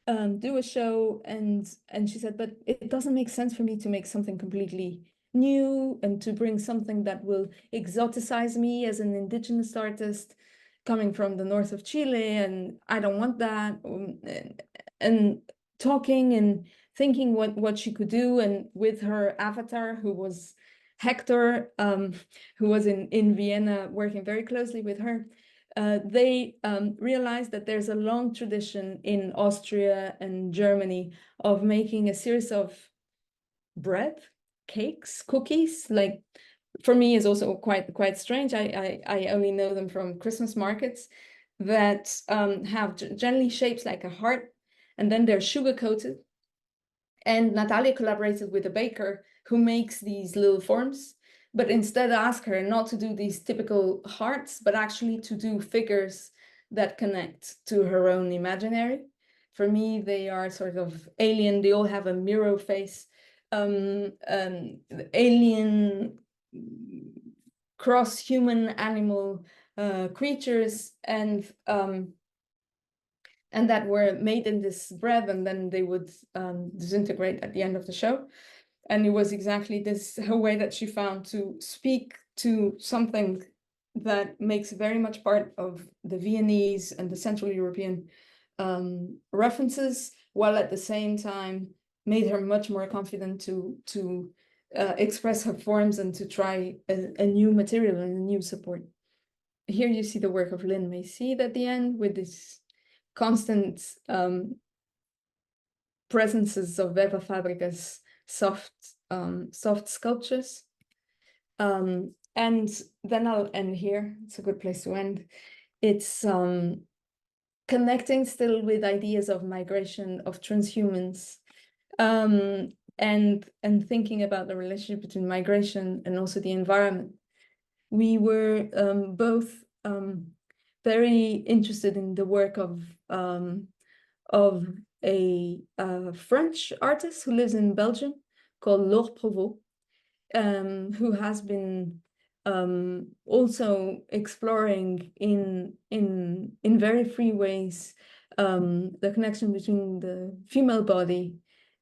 [SPEAKER 2] do a show, and she said, but it doesn't make sense for me to make something completely new and to bring something that will exoticize me as an indigenous artist coming from the north of Chile, and I don't want that. And talking and thinking what she could do, and with her avatar, who was Hector, who was in Vienna working very closely with her, they realized that there's a long tradition in Austria and Germany of making a series of bread, cakes, cookies. Like, for me, is also quite strange. I only know them from Christmas markets that have generally shapes like a heart, and then they're sugar coated. And Natalia collaborated with a baker who makes these little forms, but instead ask her not to do these typical hearts, but actually to do figures that connect to her own imaginary. For me, they are sort of alien. They all have a mirror face, alien cross-human animal creatures, and that were made in this bread, and then they would disintegrate at the end of the show. And it was exactly this her way that she found to speak to something that makes very much part of the Viennese and the Central European references, while at the same time made her much more confident to express her forms and to try a new material and a new support. Here you see the work of Lynn Macy at the end, with this constant presences of Eva Fabric's soft sculptures. And then I'll end here. It's a good place to end. It's connecting still with ideas of migration, of transhumans, and thinking about the relationship between migration and also the environment. We were both very interested in the work of a French artist who lives in Belgium called Laure Provost, who has been also exploring in very free ways the connection between the female body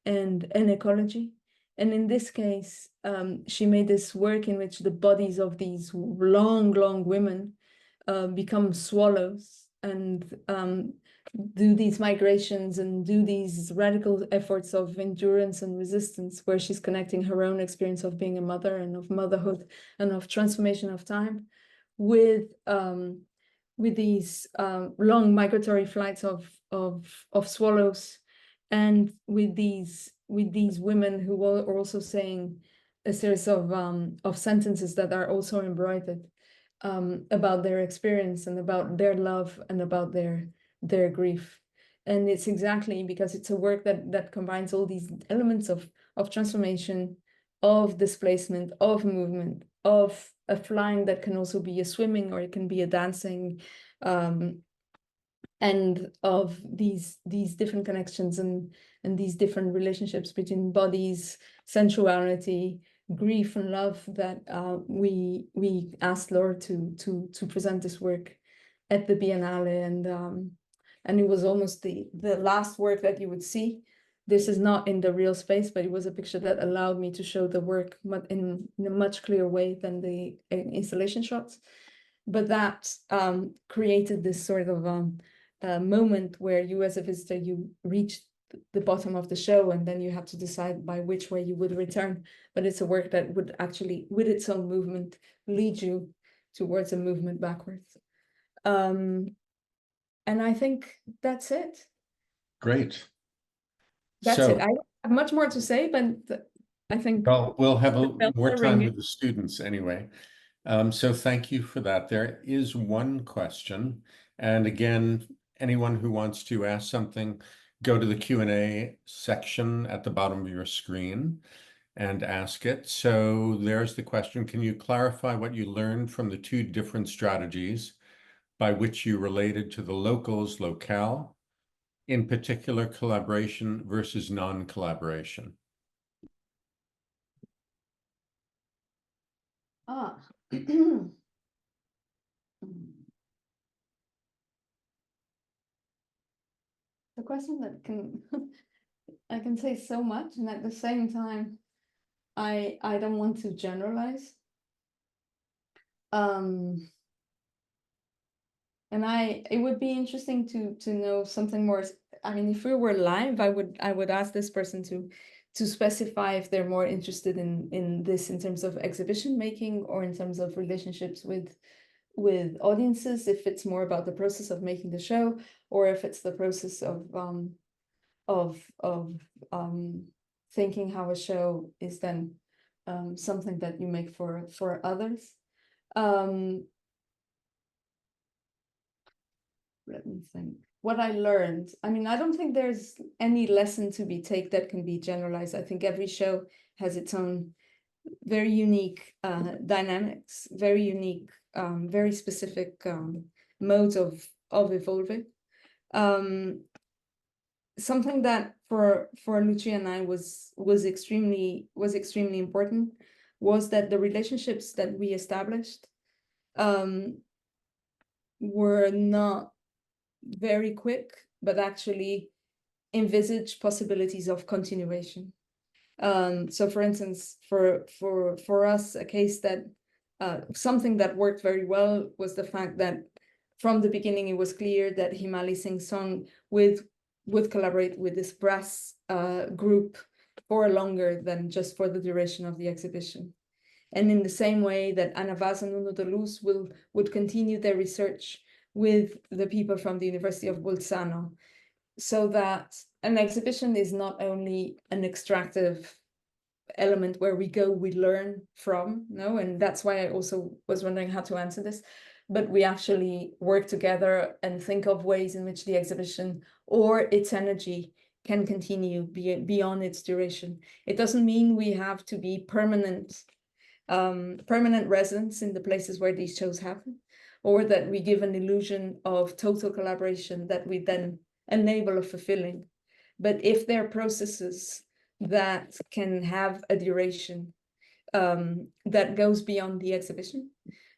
[SPEAKER 2] and ecology. And in this case, she made this work in which the bodies of these long women become swallows and do these migrations and do these radical efforts of endurance and resistance, where she's connecting her own experience of being a mother and of motherhood and of transformation of time with these long migratory flights of swallows, and with these women who are also saying a series of sentences that are also embroidered about their experience and about their love and about their grief. And it's exactly because it's a work that combines all these elements of transformation, of displacement, of movement, of a flying that can also be a swimming, or it can be a dancing, and of these different connections and these different relationships between bodies, sensuality, grief, and love, that we asked Laure to present this work at the Biennale, and it was almost the last work that you would see. This is not in the real space, but it was a picture that allowed me to show the work in a much clearer way than the installation shots. But that created this sort of moment where you, as a visitor, you reached the bottom of the show, and then you had to decide by which way you would return. But it's a work that would actually, with its own movement, lead you towards a movement backwards. And I think that's it.
[SPEAKER 1] Great.
[SPEAKER 2] That's it. I have much more to say, but I think
[SPEAKER 1] well, we'll have more time
[SPEAKER 2] ringing.
[SPEAKER 1] with the students anyway. So thank you for that. There is one question, and again, anyone who wants to ask something, go to the Q&A section at the bottom of your screen and ask it. So there's the question: can you clarify what you learned from the two different strategies by which you related to the locals locale, in particular collaboration versus non-collaboration?
[SPEAKER 2] the question that can I can say so much, and at the same time, I don't want to generalize. And it would be interesting to know something more. I mean, if we were live, I would ask this person to specify if they're more interested in this in terms of exhibition making or in terms of relationships with audiences, if it's more about the process of making the show, or if it's the process of thinking how a show is then something that you make for others. Let me think. What I learned, I mean, I don't think there's any lesson to be taken that can be generalized. I think every show has its own very unique dynamics, very unique, very specific modes of evolving. Something that for Lucia and I was extremely important was that the relationships that we established were not very quick, but actually envisage possibilities of continuation. So for instance, for us, a case that something that worked very well was the fact that from the beginning it was clear that Himali Singh Song would collaborate with this brass group for longer than just for the duration of the exhibition. And in the same way that Ana Vaz and Nuno de Luz would continue their research with the people from the University of Bolzano, so that an exhibition is not only an extractive element where we go, we learn from, no? And that's why I also was wondering how to answer this, but we actually work together and think of ways in which the exhibition or its energy can continue beyond its duration. It doesn't mean we have to be permanent residents in the places where these shows happen, or that we give an illusion of total collaboration that we then enable a fulfilling. But if there are processes that can have a duration that goes beyond the exhibition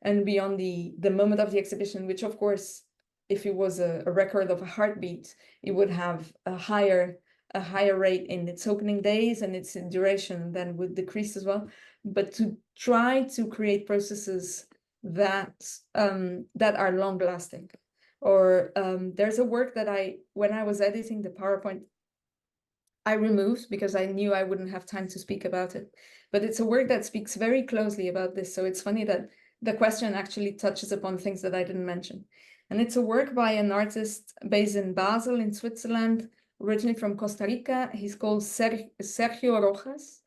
[SPEAKER 2] and beyond the moment of the exhibition, which of course, if it was a record of a heartbeat, it would have a higher rate in its opening days and its duration then would decrease as well. But to try to create processes that are long lasting. Or there's a work that when I was editing the PowerPoint, I removed because I knew I wouldn't have time to speak about it. But it's a work that speaks very closely about this. So it's funny that the question actually touches upon things that I didn't mention. And it's a work by an artist based in Basel in Switzerland, originally from Costa Rica. He's called Sergio Rojas.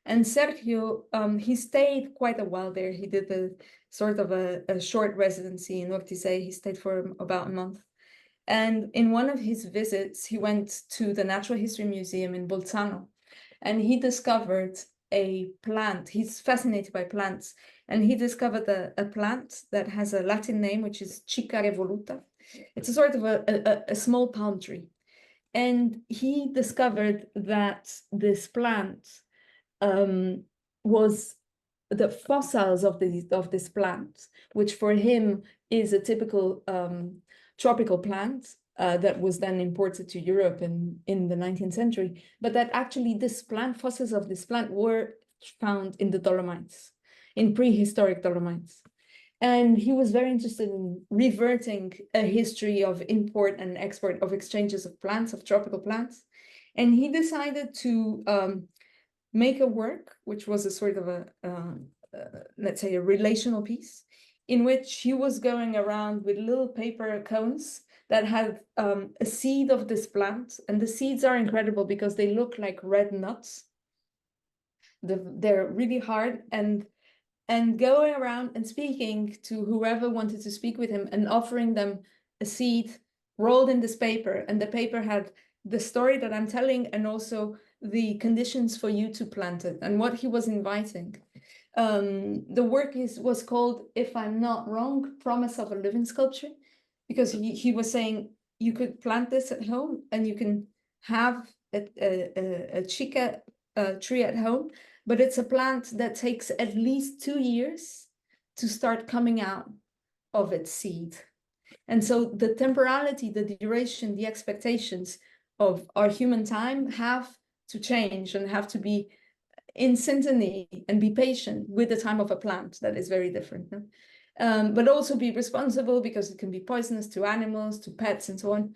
[SPEAKER 2] And Sergio, he stayed quite a while there. He did a sort of a short residency in Ortizé. He stayed for about a month. And in one of his visits, he went to the Natural History Museum in Bolzano, and he discovered a plant. He's fascinated by plants, and he discovered a plant that has a Latin name, which is Chica revoluta. It's a sort of a small palm tree. And he discovered that this plant was the fossils of this plant, which for him is a typical tropical plant that was then imported to Europe in the 19th century, but that actually fossils of this plant were found in the Dolomites, in prehistoric Dolomites. And he was very interested in reverting a history of import and export of exchanges of plants, of tropical plants. And he decided to make a work, which was a sort of let's say a relational piece, in which he was going around with little paper cones that had a seed of this plant. And the seeds are incredible because they look like red nuts. They're really hard, and going around and speaking to whoever wanted to speak with him and offering them a seed rolled in this paper. And the paper had the story that I'm telling and also the conditions for you to plant it and what he was inviting. The work was called, if I'm not wrong, Promise of a Living Sculpture, because he was saying you could plant this at home and you can have a chica tree at home, but it's a plant that takes at least 2 years to start coming out of its seed. And so the temporality, the duration, the expectations of our human time have to change and have to be in syntony and be patient with the time of a plant that is very different. No? But also be responsible because it can be poisonous to animals, to pets, and so on.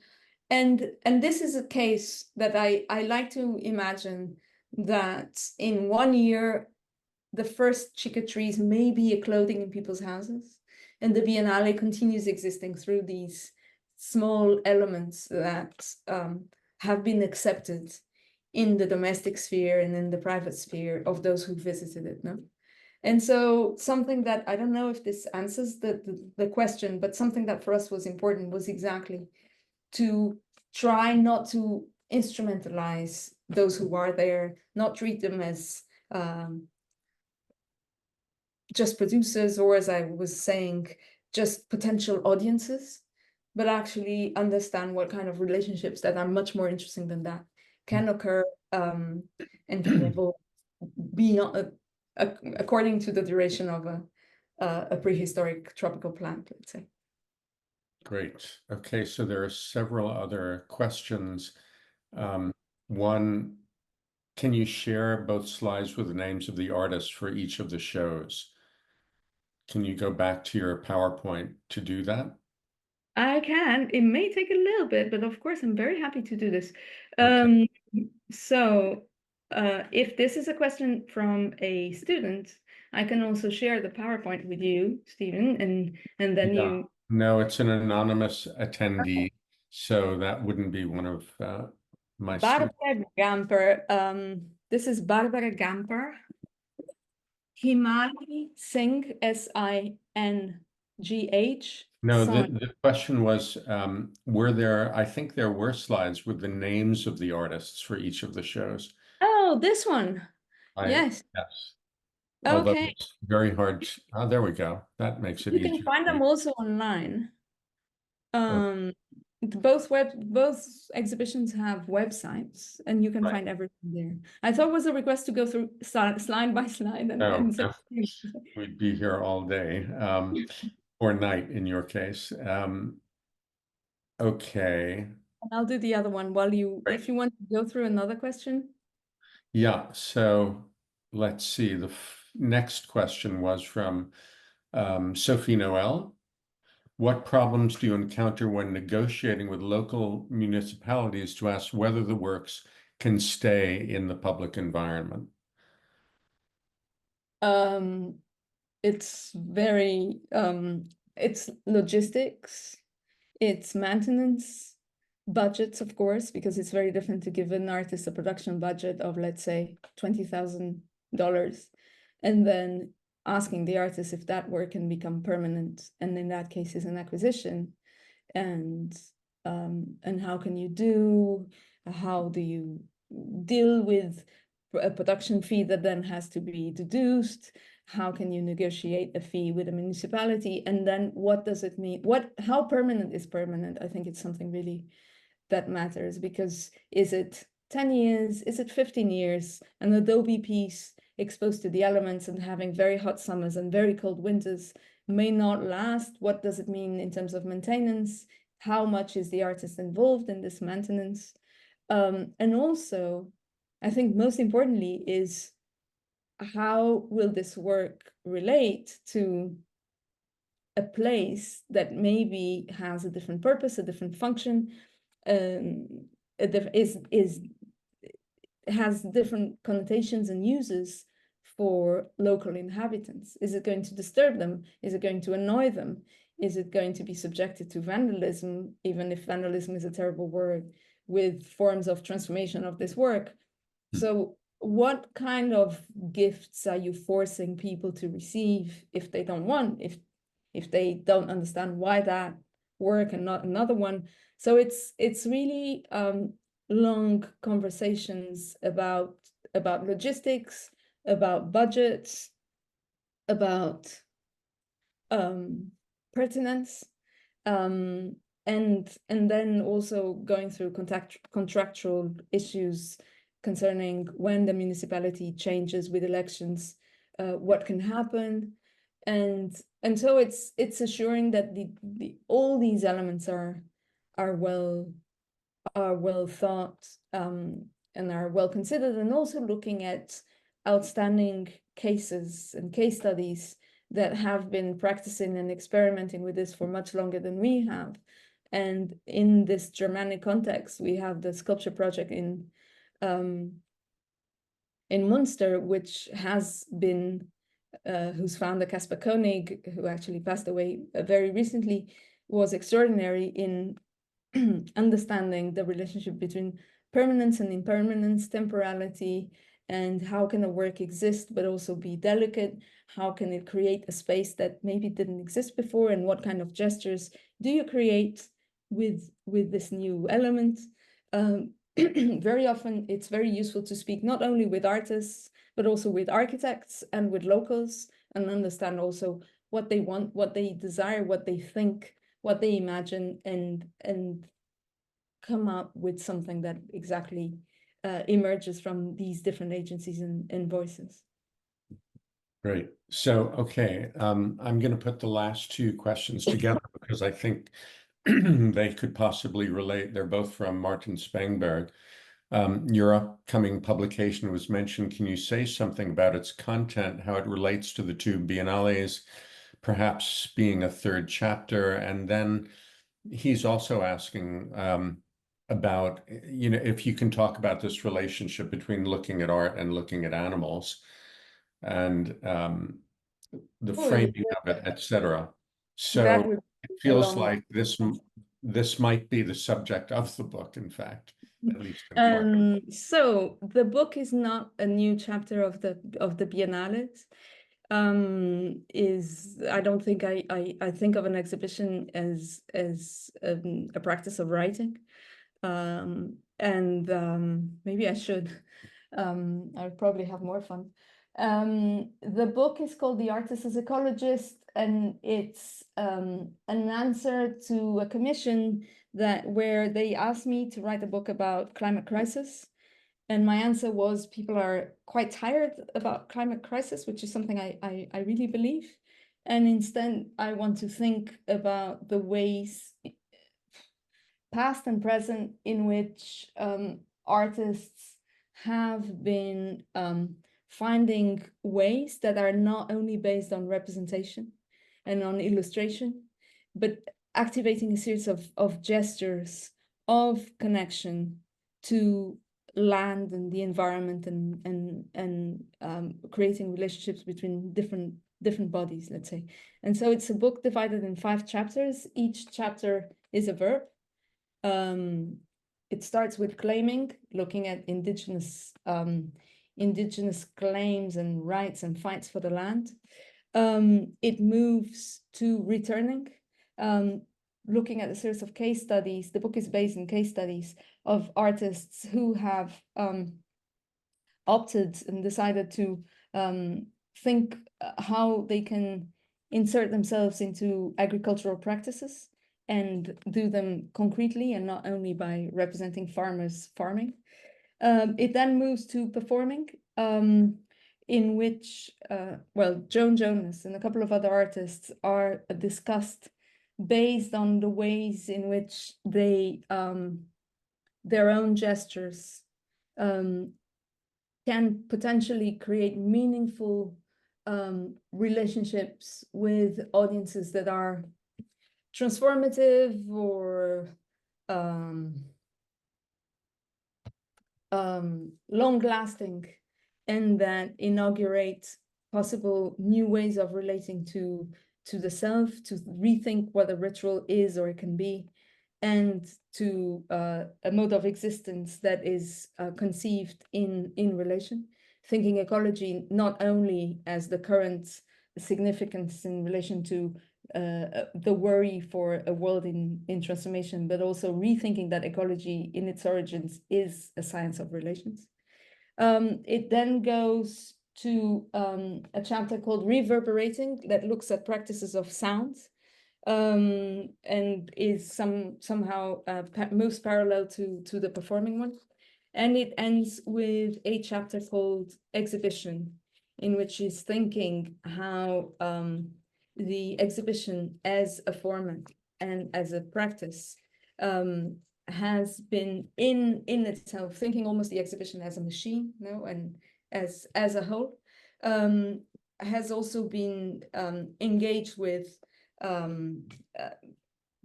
[SPEAKER 2] And this is a case that I like to imagine that in 1 year, the first chica trees may be ecloding in people's houses, and the Biennale continues existing through these small elements that have been accepted in the domestic sphere and in the private sphere of those who visited it. No? And so something that, I don't know if this answers the question, but something that for us was important was exactly to try not to instrumentalize those who are there, not treat them as just producers, or as I was saying, just potential audiences, but actually understand what kind of relationships that are much more interesting than that can occur and can evolve beyond, according to the duration of a prehistoric tropical plant, let's say.
[SPEAKER 1] Great. Okay, so there are several other questions. One, can you share both slides with the names of the artists for each of the shows? Can you go back to your PowerPoint to do that?
[SPEAKER 2] I can. It may take a little bit, but of course, I'm very happy to do this.
[SPEAKER 1] Okay.
[SPEAKER 2] So if this is a question from a student, I can also share the PowerPoint with you, Stephen, and then
[SPEAKER 1] Yeah.
[SPEAKER 2] you.
[SPEAKER 1] No, it's an anonymous attendee, so that wouldn't be one of my students.
[SPEAKER 2] Barbara Gamper. This is Barbara Gamper. Himani Singh, Singh.
[SPEAKER 1] No, the question was, were there, I think there were slides with the names of the artists for each of the shows.
[SPEAKER 2] Oh, this one. Yes.
[SPEAKER 1] Yes. Although
[SPEAKER 2] Okay.
[SPEAKER 1] it's very hard. Oh, there we go. That makes it
[SPEAKER 2] You
[SPEAKER 1] easier.
[SPEAKER 2] can find them also online.
[SPEAKER 1] Oh,
[SPEAKER 2] Both exhibitions have websites, and you can
[SPEAKER 1] right.
[SPEAKER 2] find everything there. I thought it was a request to go through slide by slide
[SPEAKER 1] No,
[SPEAKER 2] and say,
[SPEAKER 1] no, we'd be here all day, or night in your case. Okay.
[SPEAKER 2] I'll do the other one while you,
[SPEAKER 1] Great.
[SPEAKER 2] if you want to go through another question.
[SPEAKER 1] Yeah, so let's see. The next question was from Sophie Noel. What problems do you encounter when negotiating with local municipalities to ask whether the works can stay in the public environment?
[SPEAKER 2] It's very, it's logistics, it's maintenance, budgets, of course, because it's very different to give an artist a production budget of, let's say, $20,000, and then asking the artist if that work can become permanent, and in that case is an acquisition, and how can you how do you deal with a production fee that then has to be deduced? How can you negotiate a fee with a municipality? And then what does it mean? How permanent is permanent? I think it's something really that matters, because is it 10 years? Is it 15 years? An Adobe piece exposed to the elements and having very hot summers and very cold winters may not last. What does it mean in terms of maintenance? How much is the artist involved in this maintenance? And also, I think most importantly is, how will this work relate to a place that maybe has a different purpose, a different function, has different connotations and uses for local inhabitants? Is it going to disturb them? Is it going to annoy them? Is it going to be subjected to vandalism, even if vandalism is a terrible word, with forms of transformation of this work? So what kind of gifts are you forcing people to receive if they don't want, if they don't understand why that work and not another one? So it's really long conversations about logistics, about budgets, about pertinence, and then also going through contractual issues concerning when the municipality changes with elections, what can happen, and so it's assuring that all these elements are well are well thought and are well considered, and also looking at outstanding cases and case studies that have been practicing and experimenting with this for much longer than we have. And in this Germanic context, we have the sculpture project in Munster, which has been, whose founder, Caspar Koenig, who actually passed away very recently, was extraordinary in understanding the relationship between permanence and impermanence, temporality, and how can a work exist but also be delicate? How can it create a space that maybe didn't exist before? And what kind of gestures do you create with this new element? Very often it's very useful to speak not only with artists, but also with architects and with locals, and understand also what they want, what they desire, what they think, what they imagine, and come up with something that exactly emerges from these different agencies and voices.
[SPEAKER 1] Great. So, okay, I'm going to put the last two questions together because I think they could possibly relate. They're both from Martin Spangberg. Your upcoming publication was mentioned. Can you say something about its content, how it relates to the two biennales, perhaps being a third chapter? And then he's also asking about, if you can talk about this relationship between looking at art and looking at animals, and the framing of it, etc. So it feels like this might be the subject of the book, in fact, at least in part.
[SPEAKER 2] So the book is not a new chapter of the Biennales. I don't think I think of an exhibition as a practice of writing, and maybe I should. I would probably have more fun. The book is called The Artist as Ecologist, and it's an answer to a commission where they asked me to write a book about climate crisis. And my answer was, people are quite tired about climate crisis, which is something I really believe. And instead, I want to think about the ways, past and present, in which artists have been finding ways that are not only based on representation and on illustration, but activating a series of gestures of connection to land and the environment, and creating relationships between different bodies, let's say. And so it's a book divided in 5 chapters. Each chapter is a verb. It starts with claiming, looking at indigenous claims and rights and fights for the land. It moves to returning, looking at a series of case studies. The book is based on case studies of artists who have opted and decided to think how they can insert themselves into agricultural practices and do them concretely and not only by representing farmers farming. It then moves to performing, in which, Joan Jonas and a couple of other artists are discussed based on the ways in which they, their own gestures can potentially create meaningful relationships with audiences that are transformative or long-lasting, and that inaugurate possible new ways of relating to the self, to rethink what a ritual is or it can be, and to a mode of existence that is conceived in relation, thinking ecology not only as the current significance in relation to the worry for a world in transformation, but also rethinking that ecology in its origins is a science of relations. It then goes to a chapter called Reverberating, that looks at practices of sound, and is somehow moves parallel to the performing one. And it ends with a chapter called Exhibition, in which is thinking how the exhibition as a format and as a practice has been in itself thinking almost the exhibition as a machine, and as a whole, has also been engaged with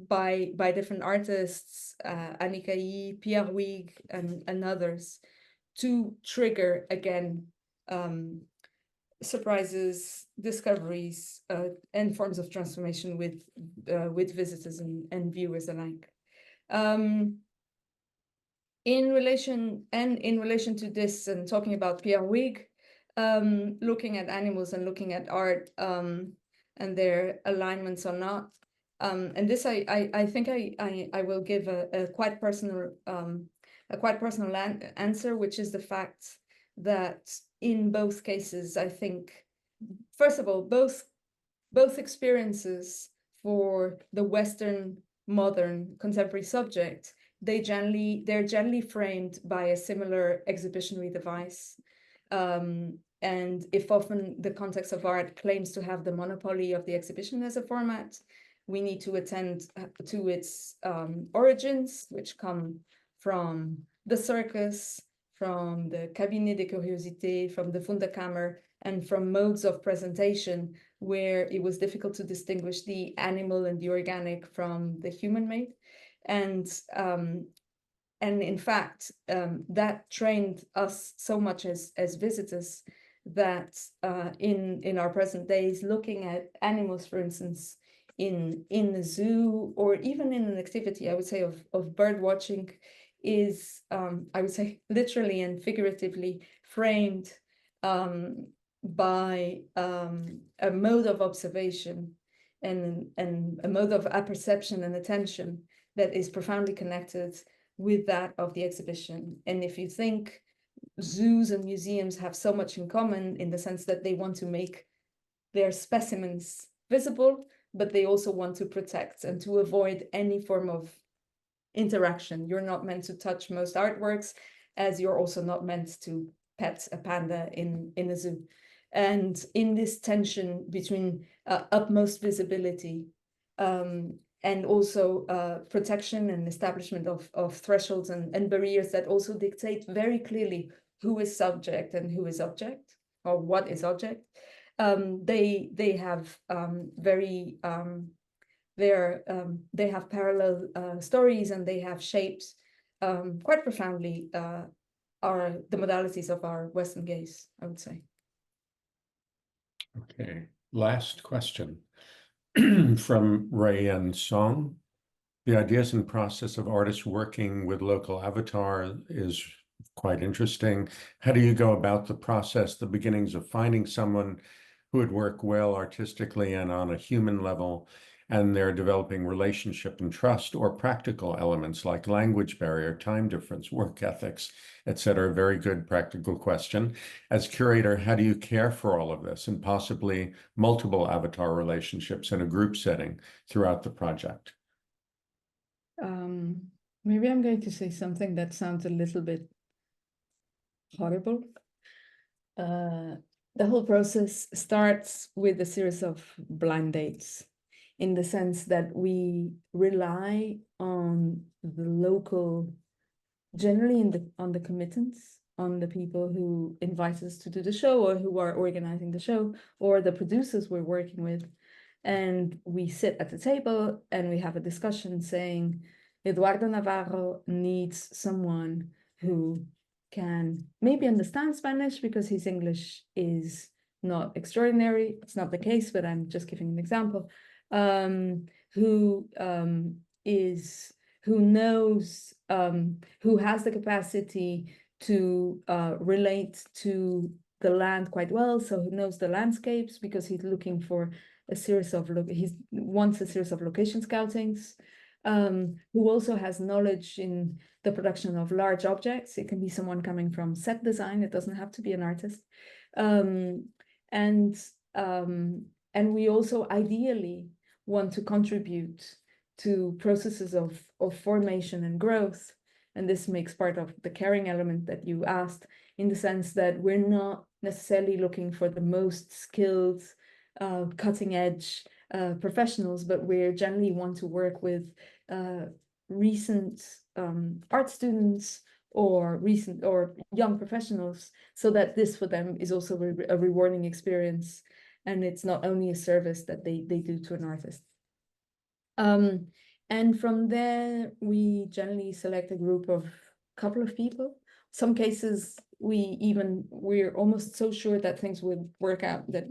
[SPEAKER 2] by different artists, Annika E, Pierre Huyghe, and others, to trigger again surprises, discoveries, and forms of transformation with visitors and viewers alike. In relation to this, and talking about Pierre Huyghe, looking at animals and looking at art and their alignments or not, and this I think I will give a quite personal answer, which is the fact that in both cases, I think, first of all, both experiences for the Western modern contemporary subject, they're generally framed by a similar exhibitionary device. And if often the context of art claims to have the monopoly of the exhibition as a format, we need to attend to its origins, which come from the circus, from the Cabinet des Curiosités, from the Wunderkammer, and from modes of presentation where it was difficult to distinguish the animal and the organic from the human-made. And in fact, that trained us so much as visitors that in our present days, looking at animals, for instance, in the zoo, or even in an activity, I would say, of bird watching, is, I would say, literally and figuratively framed by a mode of observation and a mode of apperception and attention that is profoundly connected with that of the exhibition. And if you think zoos and museums have so much in common in the sense that they want to make their specimens visible, but they also want to protect and to avoid any form of interaction. You're not meant to touch most artworks, as you're also not meant to pet a panda in a zoo. And in this tension between utmost visibility and also protection and establishment of thresholds and barriers that also dictate very clearly who is subject and who is object, or what is object, they have they have parallel stories, and they have shaped quite profoundly the modalities of our Western gaze, I would say.
[SPEAKER 1] Okay, last question from Ray and Song. The ideas and process of artists working with local avatar is quite interesting. How do you go about the process, the beginnings of finding someone who would work well artistically and on a human level, and they're developing relationship and trust, or practical elements like language barrier, time difference, work ethics, etc.? Very good practical question. As curator, how do you care for all of this and possibly multiple avatar relationships in a group setting throughout the project?
[SPEAKER 2] Maybe I'm going to say something that sounds a little bit horrible. The whole process starts with a series of blind dates, in the sense that we rely on the local, generally on the committants, on the people who invite us to do the show, or who are organizing the show, or the producers we're working with. And we sit at the table and we have a discussion saying, Eduardo Navarro needs someone who can maybe understand Spanish, because his English is not extraordinary. It's not the case, but I'm just giving an example. Who knows, who has the capacity to relate to the land quite well, so who knows the landscapes, because he's looking for a series of he wants a series of location scoutings. Who also has knowledge in the production of large objects. It can be someone coming from set design. It doesn't have to be an artist. And we also ideally want to contribute to processes of formation and growth. And this makes part of the caring element that you asked, in the sense that we're not necessarily looking for the most skilled, cutting edge professionals, but we generally want to work with recent art students or young professionals, so that this for them is also a rewarding experience, and it's not only a service that they do to an artist. And from there, we generally select a group of couple of people. Some cases, we're almost so sure that things would work out that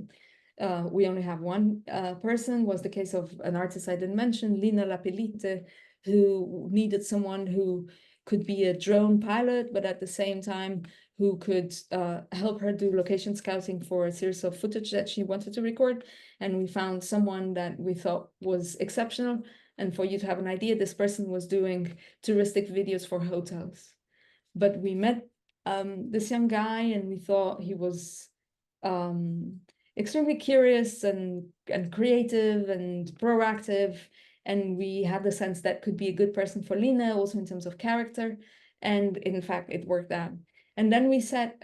[SPEAKER 2] we only have one person. Was the case of an artist I didn't mention, Lina Lapelite, who needed someone who could be a drone pilot, but at the same time, who could help her do location scouting for a series of footage that she wanted to record. And we found someone that we thought was exceptional. And for you to have an idea, this person was doing touristic videos for hotels. But we met this young guy, and we thought he was extremely curious and creative and proactive. And we had the sense that could be a good person for Lina, also in terms of character. And in fact, it worked out. And then we said,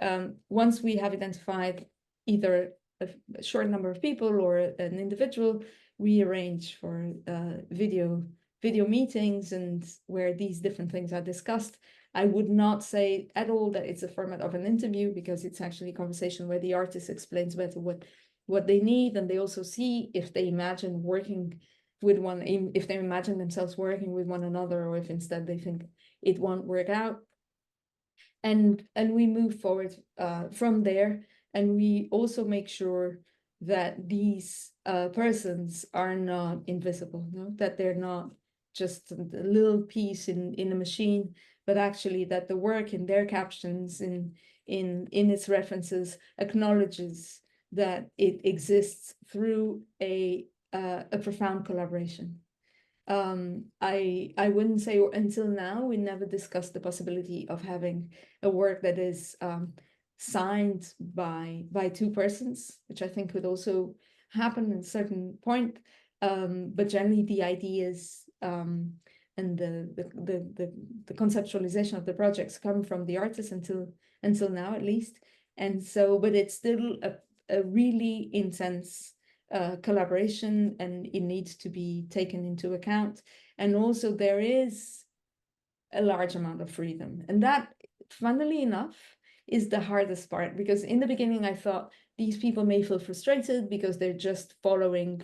[SPEAKER 2] once we have identified either a short number of people or an individual, we arrange for video meetings, and where these different things are discussed. I would not say at all that it's a format of an interview, because it's actually a conversation where the artist explains better what they need, and they also see if they imagine working with if they imagine themselves working with one another, or if instead they think it won't work out. And we move forward from there, and we also make sure that these persons are not invisible, no? That they're not just a little piece in a machine, but actually that the work in their captions, in its references, acknowledges that it exists through a profound collaboration. I wouldn't say until now we never discussed the possibility of having a work that is signed by two persons, which I think could also happen at a certain point. But generally the ideas and the conceptualization of the projects come from the artists until now, at least. And so, but it's still a really intense collaboration, and it needs to be taken into account. And also there is a large amount of freedom, and that, funnily enough, is the hardest part, because in the beginning I thought these people may feel frustrated because they're just following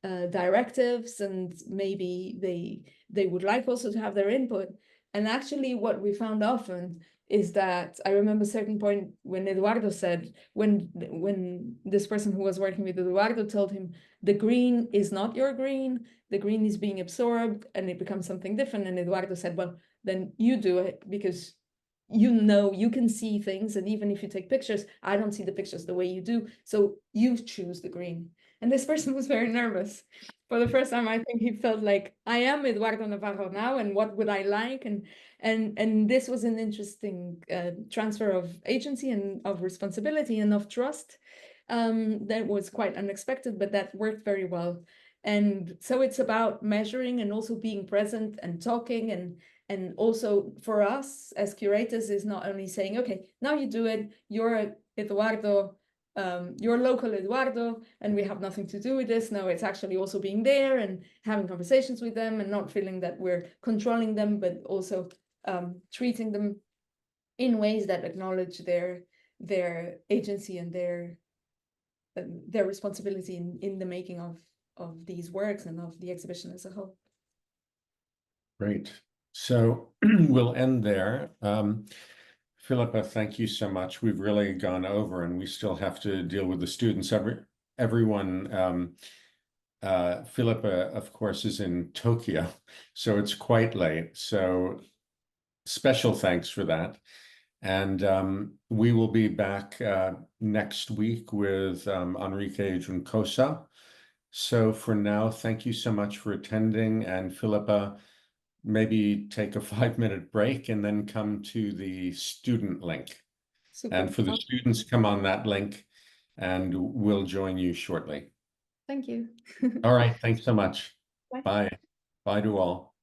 [SPEAKER 2] directives, and maybe they would like also to have their input. And actually what we found often is that, I remember a certain point when Eduardo said, when this person who was working with Eduardo told him, the green is not your green, the green is being absorbed and it becomes something different. And Eduardo said, well, then you do it, because you can see things, and even if you take pictures, I don't see the pictures the way you do, so you choose the green. And this person was very nervous. For the first time, I think he felt like, I am Eduardo Navarro now, and what would I like? And this was an interesting transfer of agency and of responsibility and of trust that was quite unexpected, but that worked very well. And so it's about measuring and also being present and talking, and also for us as curators is not only saying, okay, now you do it, you're Eduardo, you're local Eduardo, and we have nothing to do with this. No, it's actually also being there and having conversations with them, and not feeling that we're controlling them, but also treating them in ways that acknowledge their agency and their responsibility in the making of these works and of the exhibition as a whole.
[SPEAKER 1] Great. So we'll end there. Filipa, thank you so much. We've really gone over, and we still have to deal with the students. Everyone, Filipa, of course, is in Tokyo, so it's quite late. So special thanks for that. And we will be back next week with Enrique Juncosa. So for now, thank you so much for attending. And Filipa, maybe take a 5-minute break and then come to the student link.
[SPEAKER 2] Super.
[SPEAKER 1] And for the students, come on that link, and we'll join you shortly.
[SPEAKER 2] Thank you.
[SPEAKER 1] All right. Thanks so much.
[SPEAKER 2] Bye.
[SPEAKER 1] Bye. Bye to all.